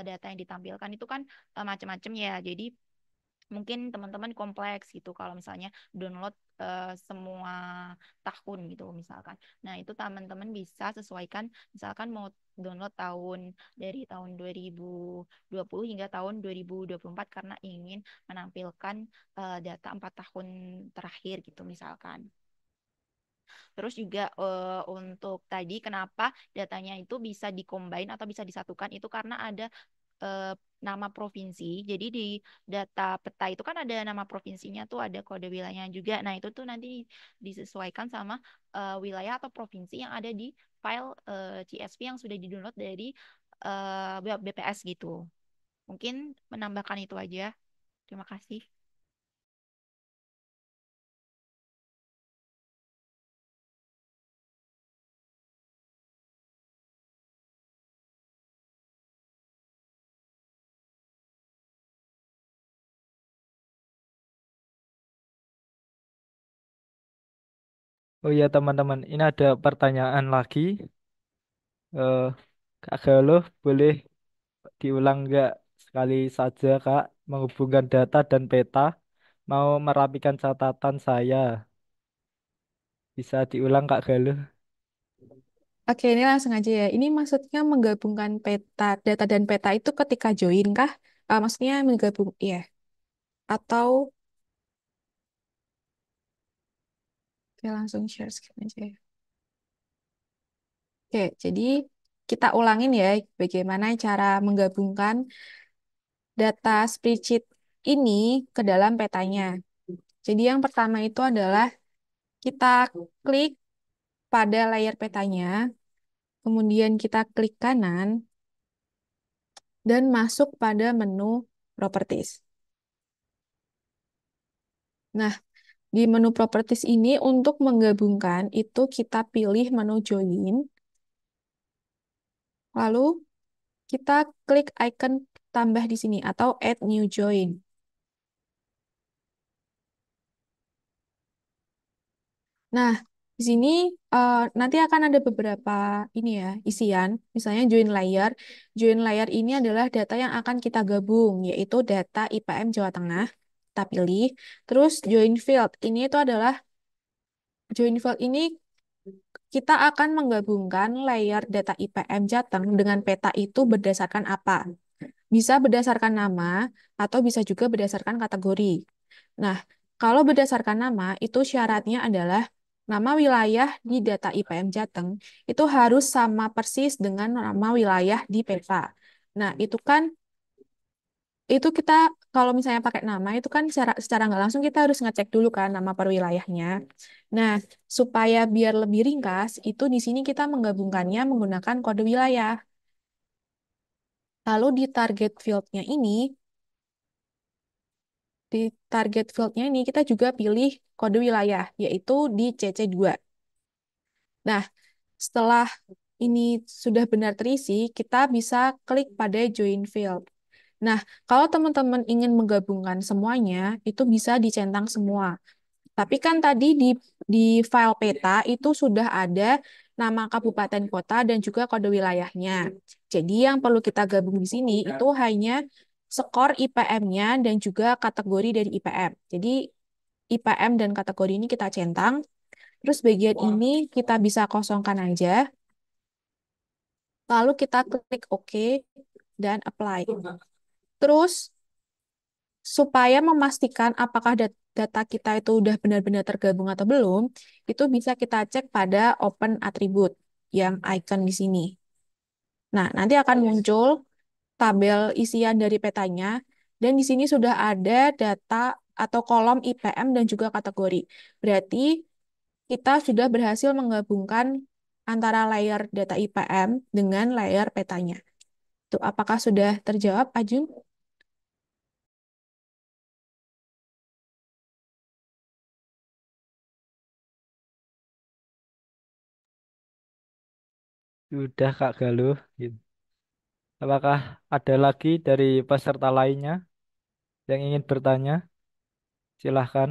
data yang ditampilkan itu kan macam-macam ya. Jadi mungkin teman-teman kompleks gitu kalau misalnya download semua tahun gitu misalkan. Nah, itu teman-teman bisa sesuaikan, misalkan mau download dari tahun 2020 hingga tahun 2024 karena ingin menampilkan data 4 tahun terakhir gitu misalkan. Terus juga untuk tadi kenapa datanya itu bisa dikombin atau bisa disatukan itu karena ada eh, nama provinsi. Jadi di data peta itu kan ada nama provinsinya tuh, ada kode wilayahnya juga. Nah, itu tuh nanti disesuaikan sama wilayah atau provinsi yang ada di file CSV yang sudah di-download dari web BPS gitu. Mungkin menambahkan itu aja. Terima kasih. Oh iya teman-teman, ini ada pertanyaan lagi. Eh, Kak Galuh, boleh diulang nggak sekali saja Kak, menghubungkan data dan peta, mau merapikan catatan saya. Bisa diulang Kak Galuh? Oke, ini langsung aja ya. Ini maksudnya menggabungkan peta, data dan peta itu ketika join kah? Maksudnya menggabung, iya. Atau, oke, langsung share screen aja ya. Oke, jadi kita ulangin ya bagaimana cara menggabungkan data spreadsheet ini ke dalam petanya. Jadi yang pertama itu adalah kita klik pada layar petanya, kemudian kita klik kanan, dan masuk pada menu properties. Nah, di menu properties ini untuk menggabungkan itu kita pilih menu join, lalu kita klik icon tambah di sini atau add new join. Nah, di sini nanti akan ada beberapa ini ya, isian. Misalnya join layer. Join layer ini adalah data yang akan kita gabung, yaitu data IPM Jawa Tengah. Kita pilih. Terus join field. Ini itu adalah join field ini kita akan menggabungkan layer data IPM Jateng dengan peta itu berdasarkan apa? Bisa berdasarkan nama atau bisa juga berdasarkan kategori. Nah, kalau berdasarkan nama, itu syaratnya adalah nama wilayah di data IPM Jateng itu harus sama persis dengan nama wilayah di peta. Nah, itu kita kalau misalnya pakai nama itu kan secara nggak langsung kita harus ngecek dulu kan nama per wilayahnya. Nah, supaya biar lebih ringkas, itu di sini kita menggabungkannya menggunakan kode wilayah. Lalu di target field-nya ini, di target field-nya ini kita juga pilih kode wilayah, yaitu di CC2. Nah, setelah ini sudah benar terisi, kita bisa klik pada join field. Nah, kalau teman-teman ingin menggabungkan semuanya, itu bisa dicentang semua. Tapi kan tadi di file peta itu sudah ada nama kabupaten kota dan juga kode wilayahnya. Jadi yang perlu kita gabung di sini itu hanya skor IPM-nya dan juga kategori dari IPM. Jadi IPM dan kategori ini kita centang. Terus bagian ini kita bisa kosongkan aja. Lalu kita klik OK dan apply. Terus supaya memastikan apakah data kita itu udah benar-benar tergabung atau belum, itu bisa kita cek pada open attribute yang icon di sini. Nah, nanti akan muncul tabel isian dari petanya, dan di sini sudah ada data atau kolom IPM dan juga kategori. Berarti kita sudah berhasil menggabungkan antara layer data IPM dengan layer petanya. Tuh, apakah sudah terjawab, Ajun? Sudah Kak Galuh. Gitu. Apakah ada lagi dari peserta lainnya yang ingin bertanya? Silahkan.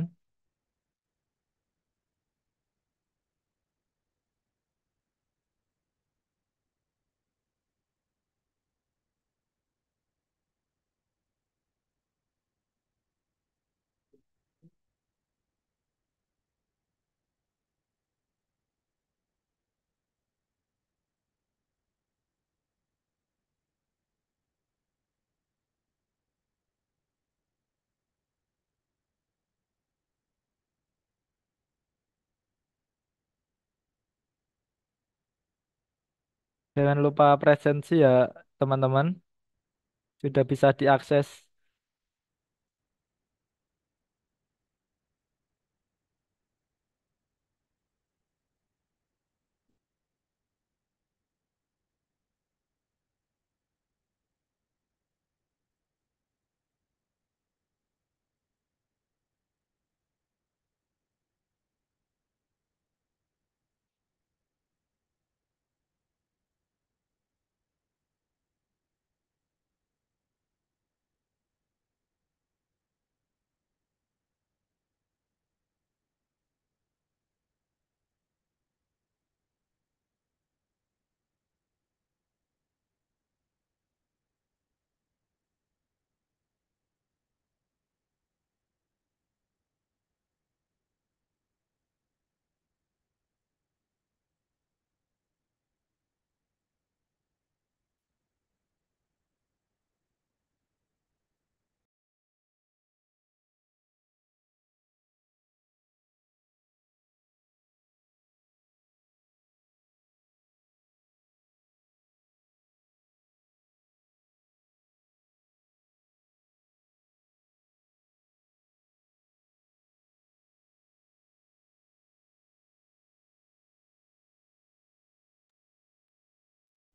Jangan lupa presensi ya teman-teman. Sudah bisa diakses.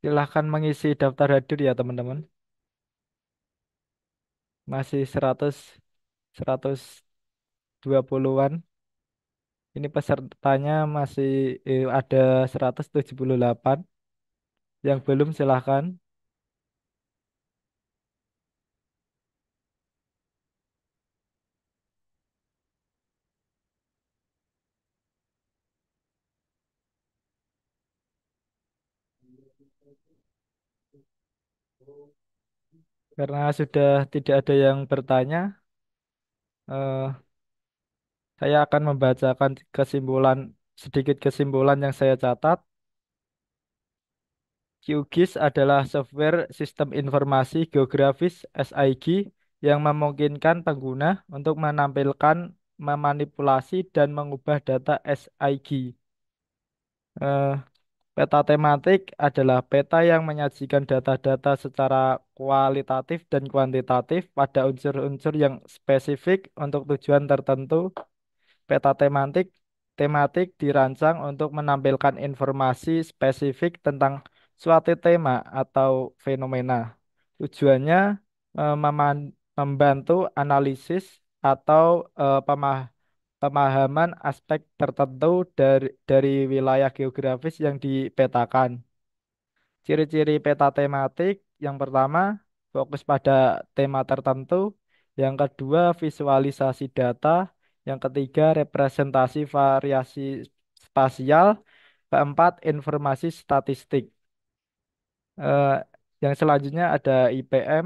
Silahkan mengisi daftar hadir ya teman-teman. Masih 120-an. Ini pesertanya masih ada 178. Yang belum silahkan. Karena sudah tidak ada yang bertanya, eh, saya akan membacakan sedikit kesimpulan yang saya catat. QGIS adalah software sistem informasi geografis SIG yang memungkinkan pengguna untuk menampilkan, memanipulasi, dan mengubah data SIG. Eh, Peta tematik adalah peta yang menyajikan data-data secara kualitatif dan kuantitatif pada unsur-unsur yang spesifik untuk tujuan tertentu. Peta tematik dirancang untuk menampilkan informasi spesifik tentang suatu tema atau fenomena. Tujuannya membantu analisis atau pemahaman aspek tertentu dari wilayah geografis yang dipetakan. Ciri-ciri peta tematik yang pertama, fokus pada tema tertentu. Yang kedua, visualisasi data. Yang ketiga, representasi variasi spasial. Keempat, informasi statistik. Eh, yang selanjutnya ada IPM,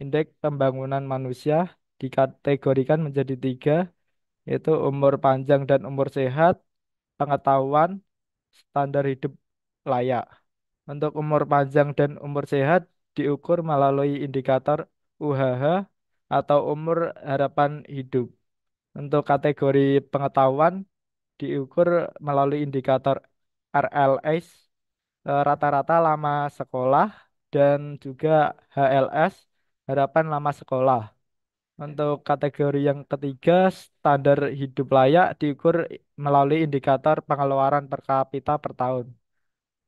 Indeks Pembangunan Manusia, dikategorikan menjadi tiga, yaitu umur panjang dan umur sehat, pengetahuan, standar hidup layak. Untuk umur panjang dan umur sehat diukur melalui indikator UHH atau umur harapan hidup. Untuk kategori pengetahuan diukur melalui indikator RLS, rata-rata lama sekolah, dan juga HLS, harapan lama sekolah. Untuk kategori yang ketiga, standar hidup layak diukur melalui indikator pengeluaran per kapita per tahun.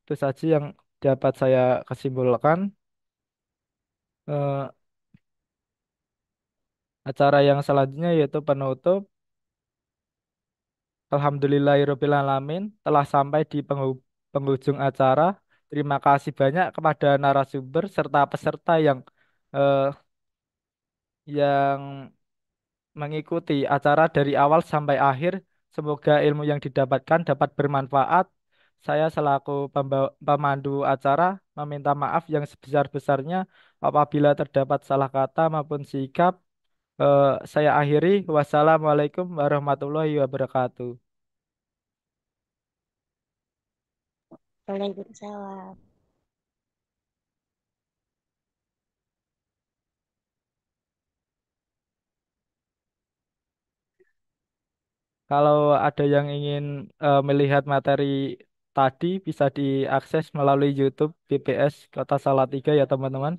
Itu saja yang dapat saya kesimpulan. Eh, Acara yang selanjutnya yaitu penutup. Alhamdulillahirrahmanirrahim telah sampai di penghujung acara. Terima kasih banyak kepada narasumber serta peserta eh, yang mengikuti acara dari awal sampai akhir. Semoga ilmu yang didapatkan dapat bermanfaat. Saya selaku pemandu acara meminta maaf yang sebesar-besarnya apabila terdapat salah kata maupun sikap. Saya akhiri. Wassalamualaikum warahmatullahi wabarakatuh. Waalaikumsalam. Kalau ada yang ingin melihat materi tadi bisa diakses melalui YouTube BPS Kota Salatiga ya teman-teman.